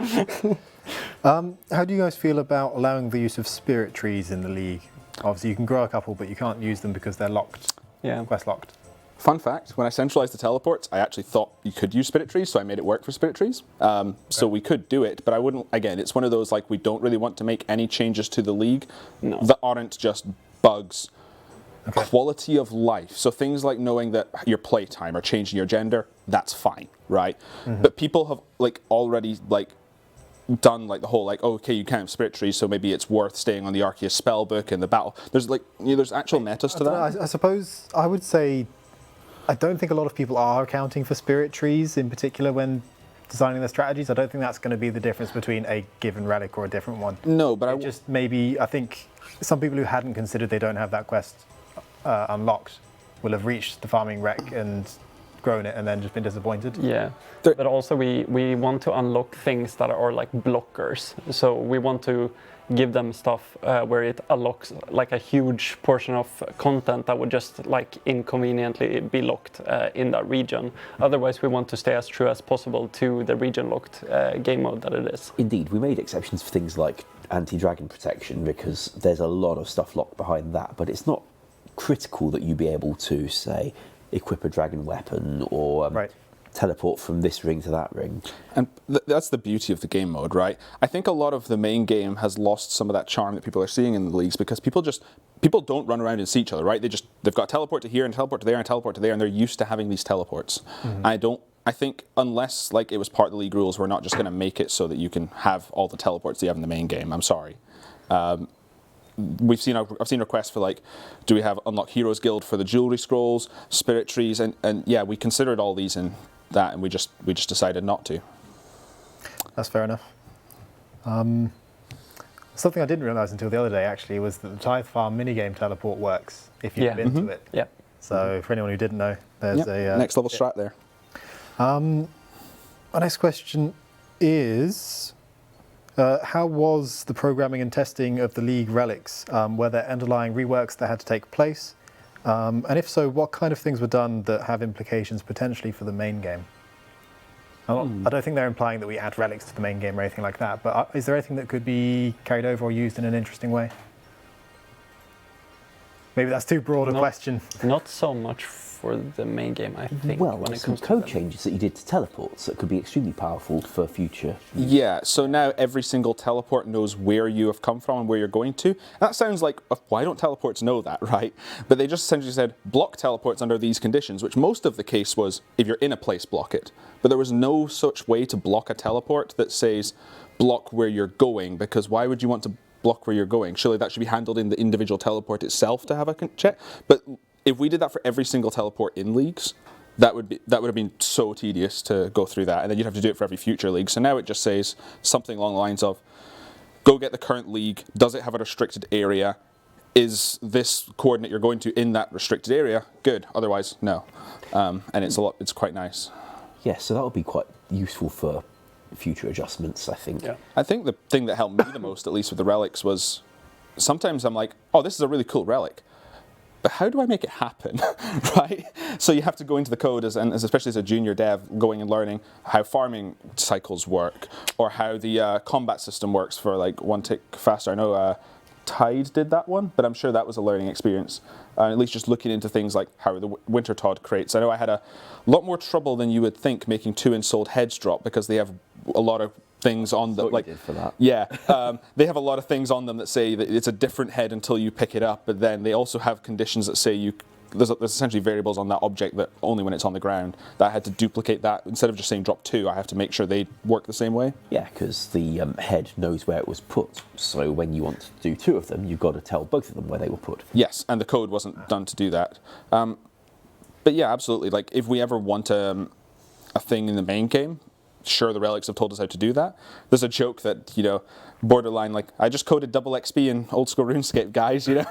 How do you guys feel about allowing the use of spirit trees in the league? Obviously, you can grow a couple, but you can't use them because they're locked. Yeah. Quest locked. Fun fact, when I centralized the teleports, I actually thought you could use spirit trees, so I made it work for spirit trees. So we could do it, but I wouldn't, again, it's one of those, like, we don't really want to make any changes to the league that aren't just bugs. Okay. Quality of life. So things like knowing that your playtime or changing your gender, that's fine, right? Mm-hmm. But people have, like, already, like, done like the whole like, oh, okay, you can't have spirit trees, so maybe it's worth staying on the Arceus spellbook and the battle. There's like, there's actual metas to that. I suppose I would say I don't think a lot of people are accounting for spirit trees in particular when designing their strategies. I don't think that's going to be the difference between a given relic or a different one. No, but I think some people who hadn't considered they don't have that quest unlocked will have reached the farming wreck and grown it and then just been disappointed. Yeah, but also we want to unlock things that are like blockers. So we want to give them stuff where it unlocks like a huge portion of content that would just like inconveniently be locked in that region. Otherwise, we want to stay as true as possible to the region-locked game mode that it is. Indeed, we made exceptions for things like anti-dragon protection because there's a lot of stuff locked behind that, but it's not critical that you be able to, say, equip a dragon weapon or teleport from this ring to that ring. And that's the beauty of the game mode, right? I think a lot of the main game has lost some of that charm that people are seeing in the leagues because people don't run around and see each other, right? They've got teleport to here and teleport to there and teleport to there, and they're used to having these teleports. Mm-hmm. I think unless like it was part of the league rules, we're not just going to make it so that you can have all the teleports that you have in the main game. I'm sorry. I've seen requests for like, do we have Unlock Heroes Guild for the jewelry scrolls, spirit trees, and yeah, we considered all these in that, and we just decided not to. That's fair enough. Something I didn't realise until the other day actually was that the Tithe Farm minigame teleport works if you've been to it. Yeah. So for anyone who didn't know, there's a next level strat there. Our next question is. How was the programming and testing of the League relics? Were there underlying reworks that had to take place? And if so, what kind of things were done that have implications potentially for the main game? I don't think they're implying that we add relics to the main game or anything like that, but is there anything that could be carried over or used in an interesting way? Maybe that's too broad a question. Not so much for the main game, I think. Well, when some code changes that you did to teleports that could be extremely powerful for future. Yeah, so now every single teleport knows where you have come from and where you're going to. That sounds like, why don't teleports know that, right? But they just essentially said, block teleports under these conditions, which most of the case was, if you're in a place, block it. But there was no such way to block a teleport that says, block where you're going, because why would you want to block where you're going? Surely that should be handled in the individual teleport itself to have a check. But if we did that for every single teleport in leagues, that would have been so tedious to go through that, and then you'd have to do it for every future league. So now it just says something along the lines of, go get the current league, does it have a restricted area? Is this coordinate you're going to in that restricted area? Good, otherwise no. And it's quite nice. Yeah, so that would be quite useful for future adjustments, I think. Yeah. I think the thing that helped me the most, at least with the relics, was sometimes I'm like, oh, this is a really cool relic, but how do I make it happen, right? So you have to go into the code, especially as a junior dev, going and learning how farming cycles work, or how the combat system works for like one tick faster. I know Tide did that one, but I'm sure that was a learning experience. At least just looking into things like how the Winter Todd crates. I know I had a lot more trouble than you would think making 2 ensouled heads drop because they have a lot of things on them. Like, did for that. Yeah, they have a lot of things on them that say that it's a different head until you pick it up, but then they also have conditions that say there's essentially variables on that object that only when it's on the ground. That I had to duplicate that. Instead of just saying drop 2, I have to make sure they work the same way. Yeah, because the head knows where it was put. So when you want to do 2 of them, you've got to tell both of them where they were put. Yes, and the code wasn't done to do that. But yeah, absolutely. Like if we ever want a thing in the main game, sure the relics have told us how to do that. There's a joke that, you know, borderline, like, I just coded double XP in Old School RuneScape, guys, you know?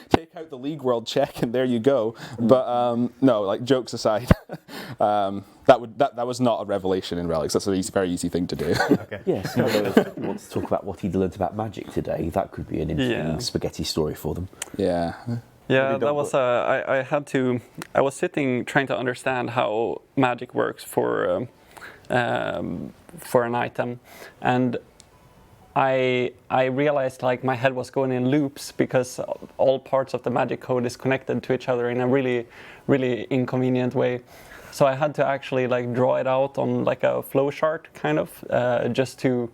Take out the League World check and there you go. But no, like, jokes aside, that was not a revelation in relics. That's a very easy thing to do. Okay. Yes, if he wants to talk about what he'd learned about magic today, that could be an interesting spaghetti story for them. Yeah. Yeah, that was. I was sitting trying to understand how magic works for an item, and I realized like my head was going in loops because all parts of the magic code is connected to each other in a really, really inconvenient way. So I had to actually like draw it out on like a flow chart kind of, just to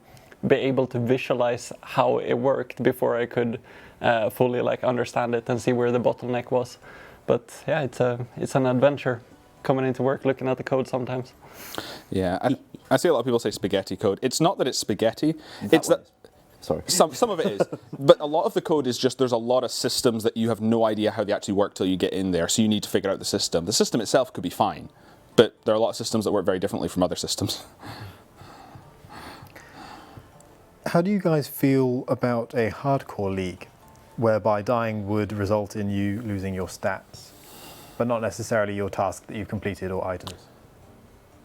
be able to visualize how it worked before I could fully like understand it and see where the bottleneck was. But yeah, it's an adventure coming into work looking at the code sometimes. Yeah, I see a lot of people say spaghetti code. It's not that it's spaghetti. It's that. Sorry. Some of it is, but a lot of the code is just there's a lot of systems that you have no idea how they actually work till you get in there. So you need to figure out the system. The system itself could be fine, but there are a lot of systems that work very differently from other systems. How do you guys feel about a hardcore league, whereby dying would result in you losing your stats, but not necessarily your task that you've completed or items?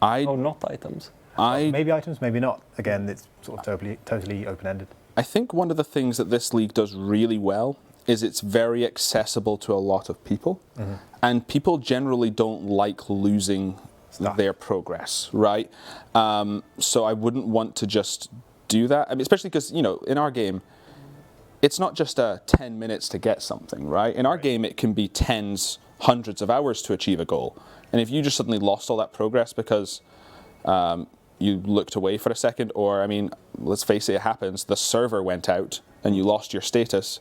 Not items. Maybe items, maybe not. Again, it's sort of totally open-ended. I think one of the things that this league does really well is it's very accessible to a lot of people, and people generally don't like losing their progress, right? So I wouldn't want to just do that. I mean, especially because, you know, in our game, it's not just 10 minutes to get something, right? In our game, it can be tens, hundreds of hours to achieve a goal. And if you just suddenly lost all that progress because you looked away for a second, or, I mean, let's face it, it happens, the server went out and you lost your status,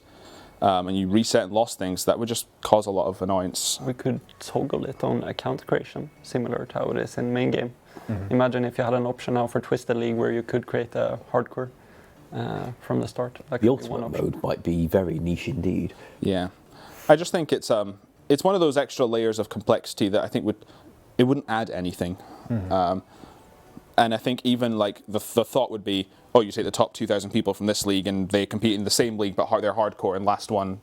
and you reset and lost things, that would just cause a lot of annoyance. We could toggle it on account creation, similar to how it is in main game. Imagine if you had an option now for Twisted League where you could create a hardcore from the start. The ultimate mode might be very niche indeed. Yeah, I just think it's one of those extra layers of complexity that I think wouldn't add anything. And I think even like the thought would be, oh, you take the top 2,000 people from this league and they compete in the same league, but they're hardcore, and last one,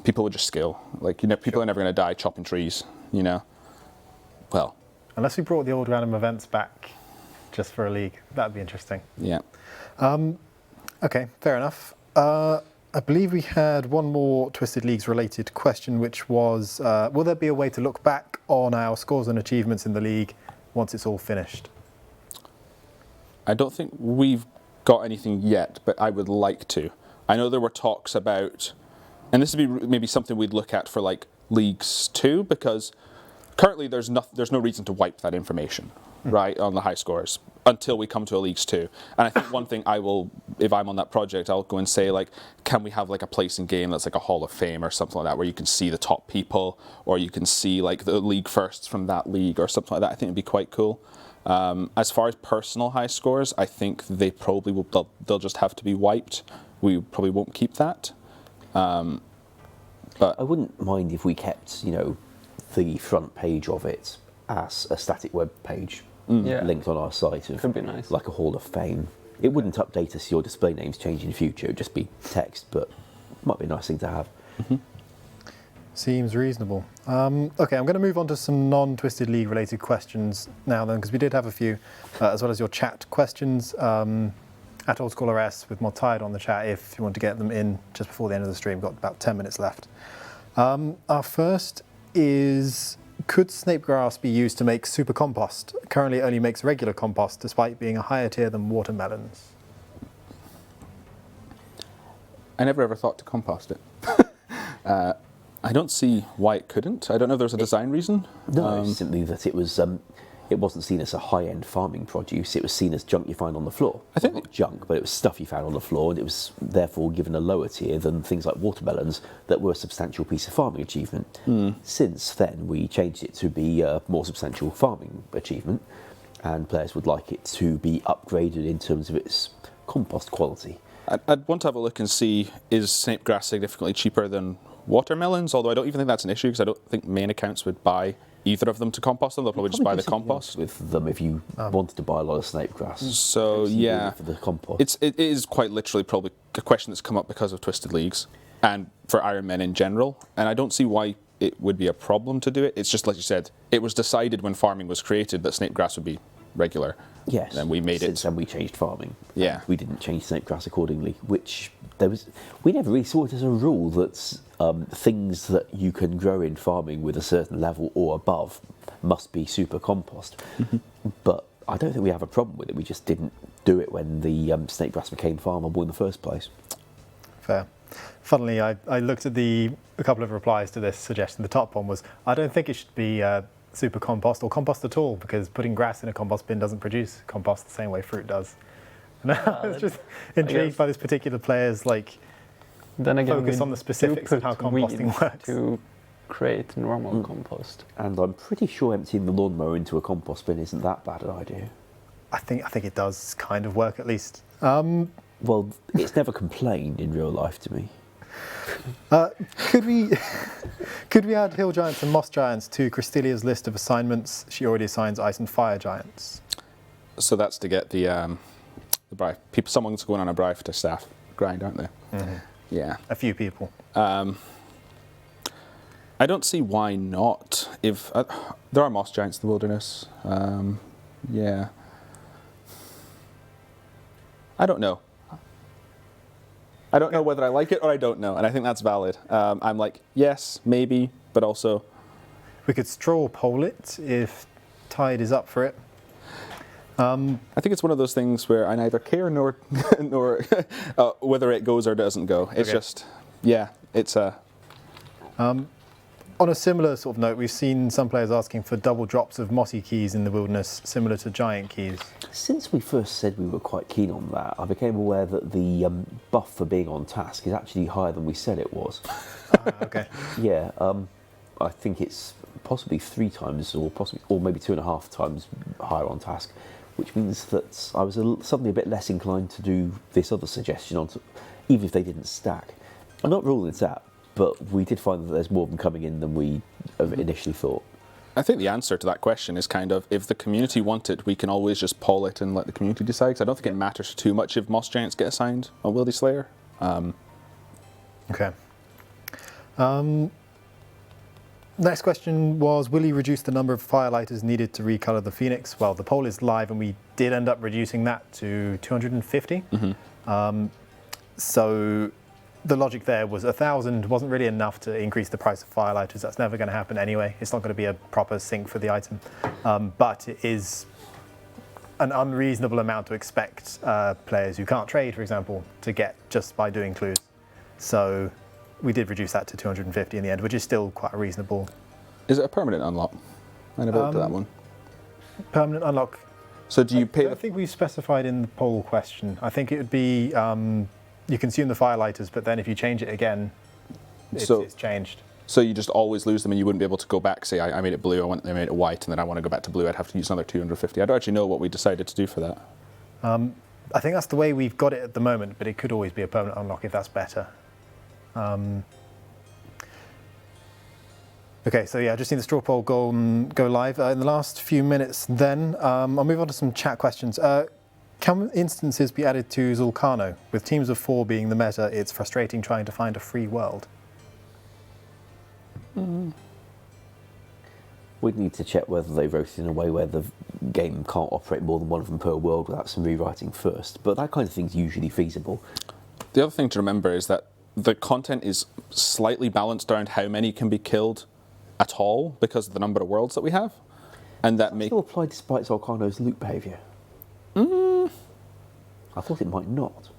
people would just skill. Like, you know, people are never going to die chopping trees, you know. Well, unless we brought the old random events back just for a league, that'd be interesting. Yeah. Okay, fair enough. I believe we had one more Twisted Leagues related question, which was, will there be a way to look back on our scores and achievements in the league once it's all finished? I don't think we've got anything yet, but I would like to. I know there were talks about, and this would be maybe something we'd look at for like Leagues 2, because currently there's no reason to wipe that information, right, on the high scores until we come to a Leagues 2. And I think one thing I will, if I'm on that project, I'll go and say, like, can we have like a place in game that's like a Hall of Fame or something like that, where you can see the top people, or you can see like the league firsts from that league or something like that. I think it'd be quite cool. As far as personal high scores, I think they probably will. They'll just have to be wiped. We probably won't keep that. But I wouldn't mind if we kept, you know, the front page of it as a static web page linked on our site. Could be nice. Like a Hall of Fame. It wouldn't update us your display names change in future. It'd just be text, but it might be a nice thing to have. Seems reasonable. Okay, I'm going to move on to some non-Twisted League related questions now then, because we did have a few, as well as your chat questions at Old School RuneScape with Mod on the chat if you want to get them in just before the end of the stream. We've got about 10 minutes left. Our first is, could snape grass be used to make super compost? Currently it only makes regular compost despite being a higher tier than watermelons. I never ever thought to compost it. I don't see why it couldn't. I don't know if there's a design reason. No, simply that it was. It wasn't seen as a high-end farming produce. It was seen as junk you find on the floor. I think not junk, but it was stuff you found on the floor, and it was therefore given a lower tier than things like watermelons that were a substantial piece of farming achievement. Since then, we changed it to be a more substantial farming achievement, and players would like it to be upgraded in terms of its compost quality. I'd want to have a look and see, is snape grass significantly cheaper than watermelons? Although I don't even think that's an issue, because I don't think main accounts would buy either of them to compost them. They'll probably just buy the compost. With them, if you wanted to buy a lot of snape grass. So yeah, for the compost. it is quite literally probably a question that's come up because of Twisted Leagues and for Ironmen in general. And I don't see why it would be a problem to do it. It's just like you said, it was decided when farming was created that snape grass would be regular. Yes. And we made it. And we changed farming. Yeah. We didn't change snape grass accordingly, which we never really saw it as a rule that things that you can grow in farming with a certain level or above must be super compost. But I don't think we have a problem with it. We just didn't do it when the snape grass became farmable in the first place. Fair. Funnily, I looked at a couple of replies to this suggestion. The top one was, I don't think it should be super compost or compost at all, because putting grass in a compost bin doesn't produce compost the same way fruit does. And I was just intrigued by this particular player's then again, focus on the specifics of how composting works. To create normal compost. And I'm pretty sure emptying the lawnmower into a compost bin isn't that bad an idea. I think it does kind of work, at least. Well, it's never complained in real life to me. Could we add hill giants and moss giants to Crystelia's list of assignments? She already assigns ice and fire giants. So that's to get the bribe. Someone's going on a bribe to staff grind, aren't they? Mm-hmm. Yeah. A few people. I don't see why not. If there are moss giants in the wilderness, yeah. I don't know. I don't know whether I like it or I don't know, and I think that's valid. I'm like, yes, maybe, but also... We could straw poll it if Tide is up for it. I think it's one of those things where I neither care nor whether it goes or doesn't go. It's just, yeah, it's a... On a similar sort of note, we've seen some players asking for double drops of mossy keys in the wilderness, similar to giant keys. Since we first said we were quite keen on that, I became aware that the buff for being on task is actually higher than we said it was. Okay. Yeah, I think it's possibly 3 times or maybe 2.5 times higher on task, which means that I was suddenly a bit less inclined to do this other suggestion, even if they didn't stack. I'm not ruling it out, but we did find that there's more of them coming in than we initially thought. I think the answer to that question is kind of, if the community want it, we can always just poll it and let the community decide. Because I don't think it matters too much if moss giants get assigned on Wildy Slayer. Okay. Next question was, will you reduce the number of firelighters needed to recolor the Phoenix? Well, the poll is live, and we did end up reducing that to 250. So the logic there was 1,000 wasn't really enough to increase the price of firelighters. That's never going to happen anyway. It's not going to be a proper sink for the item. But it is an unreasonable amount to expect players who can't trade, for example, to get just by doing clues. So we did reduce that to 250 in the end, which is still quite a reasonable. Is it a permanent unlock? I never looked at that one. Permanent unlock. So do you pay? I think we specified in the poll question. I think it would be you consume the firelighters, but then if you change it again, it's changed. So you just always lose them, and you wouldn't be able to go back. Say I made it blue, I made it white, and then I want to go back to blue. I'd have to use another 250. I don't actually know what we decided to do for that. I think that's the way we've got it at the moment, but it could always be a permanent unlock if that's better. Okay, so yeah, I just seen the straw poll go live. In the last few minutes then, I'll move on to some chat questions. Can instances be added to Zulcano? With teams of 4 being the meta, it's frustrating trying to find a free world. We'd need to check whether they wrote it in a way where the game can't operate more than one of them per world without some rewriting first, but that kind of thing's usually feasible. The other thing to remember is that the content is slightly balanced around how many can be killed at all because of the number of worlds that we have, and that still apply despite Zulcano's loot behaviour. I thought it might not.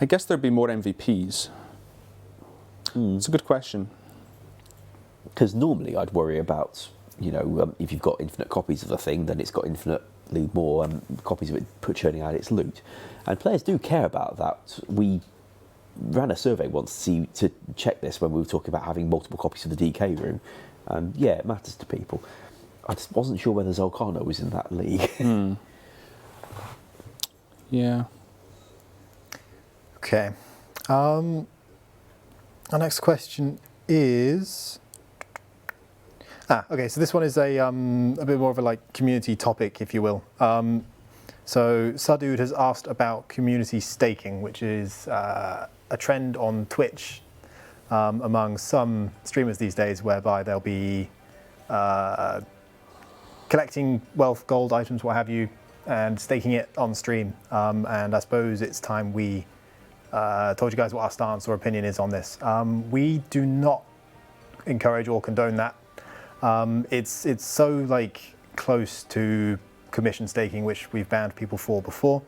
I guess there'd be more MVPs. It's a good question. Because normally I'd worry about, if you've got infinite copies of the thing, then it's got infinitely more copies of it churning out its loot. And players do care about that. We ran a survey once to check this when we were talking about having multiple copies of the DK room. And yeah, it matters to people. I just wasn't sure whether Zulcano was in that league. Yeah. Okay. Our next question is. Okay. So this one is a bit more of a like community topic, if you will. So Sadude has asked about community staking, which is a trend on Twitch among some streamers these days, whereby they'll be collecting wealth, gold items, what have you, and staking it on stream. And I suppose it's time we told you guys what our stance or opinion is on this. We do not encourage or condone that. It's so like close to commission staking, which we've banned people for before.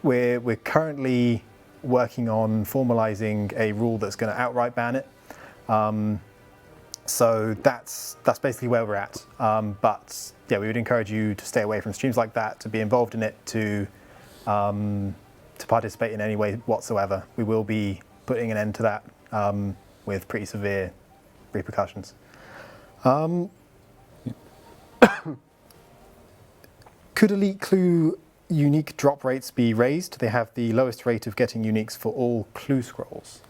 We're currently working on formalizing a rule that's going to outright ban it. So that's basically where we're at. But yeah, we would encourage you to stay away from streams like that, to be involved in it, to participate in any way whatsoever. We will be putting an end to that with pretty severe repercussions. Could Elite Clue unique drop rates be raised? They have the lowest rate of getting uniques for all clue scrolls.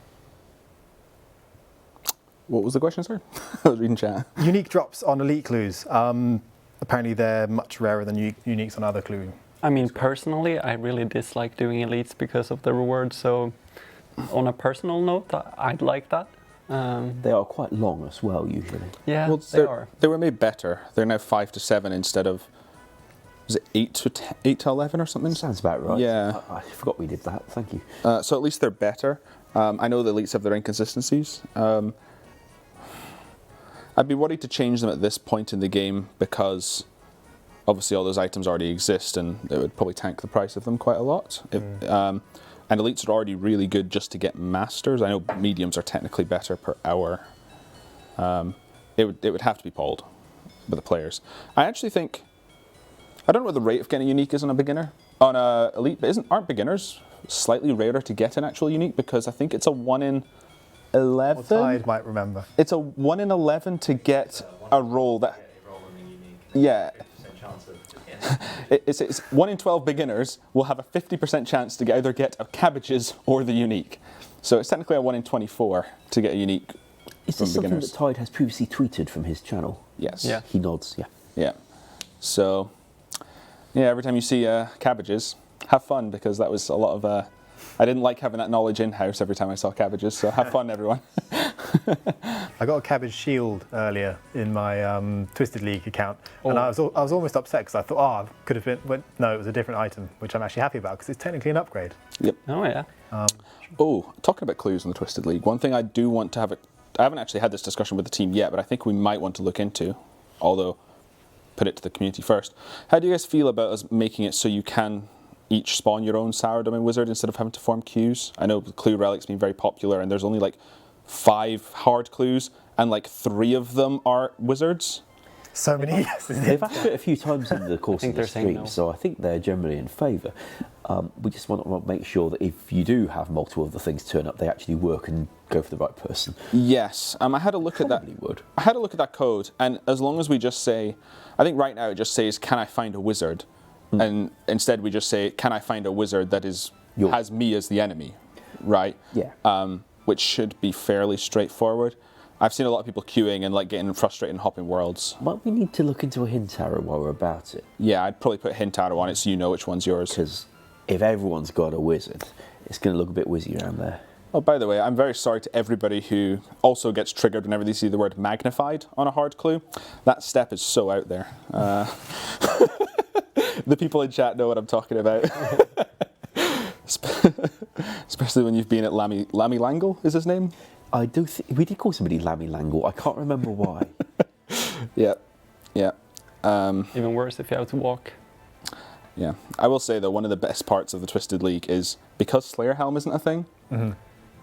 What was the question, sir? I was reading chat. Unique drops on Elite Clues. Apparently they're much rarer than uniques on other clue. I mean, personally, I really dislike doing elites because of the rewards. So, on a personal note, I'd like that. They are quite long as well, usually. Yeah, Well, they are. they were made better. They're now 5 to 7 instead of, was it 8 to 11 or something? Sounds about right. Yeah. I forgot we did that. Thank you. So at least they're better. I know the elites have their inconsistencies. I'd be worried to change them at this point in the game because obviously all those items already exist and it would probably tank the price of them quite a lot. And elites are already really good just to get masters. I know mediums are technically better per hour. It would have to be polled by the players. I actually think, I don't know what the rate of getting unique is on a beginner. On a elite, but aren't beginners slightly rarer to get an actual unique? Because I think it's a 1 in 11. Well, Tide might remember. It's a 1 in 11 to get a roll that. Yeah. It's 1 in 12 beginners will have a 50% chance to either get a cabbages or the unique. So it's technically a 1 in 24 to get a unique. Is from this something beginners. that Tide has previously tweeted from his channel? Yes. Yeah. He nods, yeah. Yeah. So, yeah, every time you see cabbages, have fun because that was a lot of. I didn't like having that knowledge in-house every time I saw cabbages, so have fun, everyone. I got a cabbage shield earlier in my Twisted League account, and Oh. I was almost upset because I thought, could have been, but no, it was a different item, which I'm actually happy about because it's technically an upgrade. Yep. Oh yeah. Oh, talking about clues in the Twisted League, one thing I do want to have, I haven't actually had this discussion with the team yet, but I think we might want to look into, although put it to the community first. How do you guys feel about us making it so you can each spawn your own Sourdough Wizard instead of having to form queues? I know Clue Relic's been very popular and there's only like 5 hard clues and like 3 of them are wizards. So many yeses. They've asked it a few times in the course of the they're saying stream, no. so I think they're generally in favour. We just want to make sure that if you do have multiple of the things turn up, they actually work and go for the right person. Yes, I had a look at that. Probably would. I had a look at that code, and as long as we just say, I think right now it just says, "Can I find a wizard?" And instead we just say, "Can I find a wizard that is has me as the enemy?" Right? Yeah. Which should be fairly straightforward. I've seen a lot of people queuing and like getting frustrated and hopping worlds. Might we need to look into a hint arrow while we're about it? Yeah, I'd probably put a hint arrow on it so you know which one's yours. Because if everyone's got a wizard, it's going to look a bit wizzy around there. Oh, by the way, I'm very sorry to everybody who also gets triggered whenever they see the word magnified on a hard clue. That step is so out there. The people in chat know what I'm talking about. Especially when you've been at Lammy Langle, is his name? I do think we did call somebody Lammy Langle. I can't remember why. Yeah. Even worse if you have to walk. Yeah. I will say, though, one of the best parts of the Twisted League is, because Slayer Helm isn't a thing,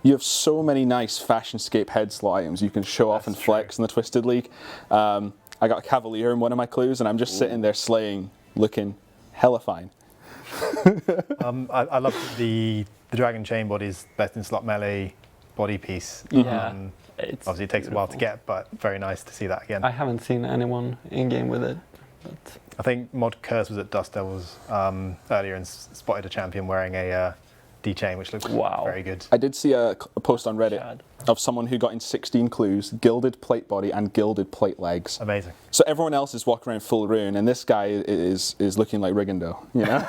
you have so many nice Fashionscape head slot items you can show off and flex in the Twisted League. I got a Cavalier in one of my clues, and I'm just sitting there slaying, looking hella fine. I love the Dragon Chain body's best in slot melee body piece. Yeah. Obviously it takes a while to get, but very nice to see that again. I haven't seen anyone in game with it. But I think Mod Curse was at Dust Devils earlier and spotted a champion wearing a dechain, which looks Wow. very good. I did see a post on Reddit Chad. of someone who got in 16 clues, gilded plate body and gilded plate legs. Amazing. So everyone else is walking around full rune, and this guy is looking like Rigando, you know?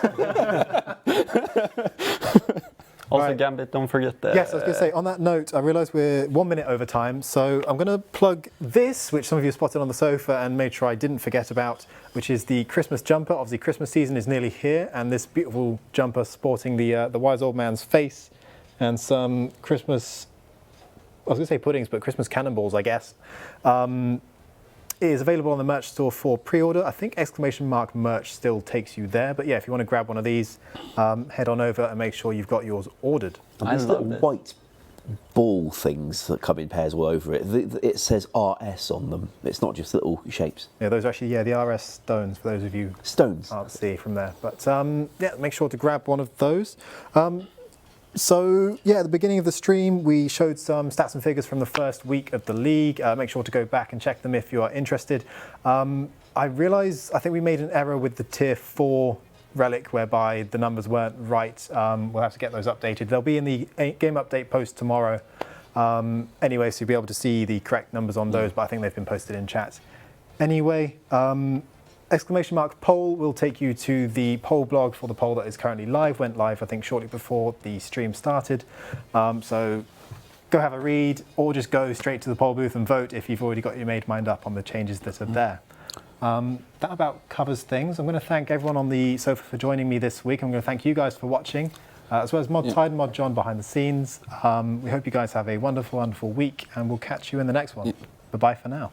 Also, Right. Gambit, don't forget that. Yes, I was going to say, on that note, I realise we're 1 minute over time, so I'm going to plug this, which some of you spotted on the sofa and made sure I didn't forget about, which is the Christmas jumper. Obviously, Christmas season is nearly here, and this beautiful jumper sporting the wise old man's face and some Christmas, I was going to say puddings, but Christmas cannonballs, I guess. It is available on the merch store for pre-order. I think ! merch still takes you there. But yeah, if you want to grab one of these, head on over and make sure you've got yours ordered. And I these love little this. white ball things that come in pairs all over it. It says RS on them. It's not just little shapes. Yeah, those are actually, the RS stones for those of you Stones. can't see from there. But yeah, make sure to grab one of those. So yeah, at the beginning of the stream, we showed some stats and figures from the first week of the league. Make sure to go back and check them if you are interested. I realise, I think we made an error with the tier 4 relic, whereby the numbers weren't right. We'll have to get those updated. They'll be in the game update post tomorrow. Anyway, so you'll be able to see the correct numbers on those, but I think they've been posted in chat. Anyway, !poll will take you to the poll blog for the poll that is currently live. Went live, I think, shortly before the stream started. So go have a read, or just go straight to the poll booth and vote if you've already got your mind up on the changes that are there. That about covers things. I'm going to thank everyone on the sofa for joining me this week. I'm going to thank you guys for watching, as well as Mod Tide and Mod John behind the scenes. We hope you guys have a wonderful, wonderful week, and we'll catch you in the next one. Bye-bye for now.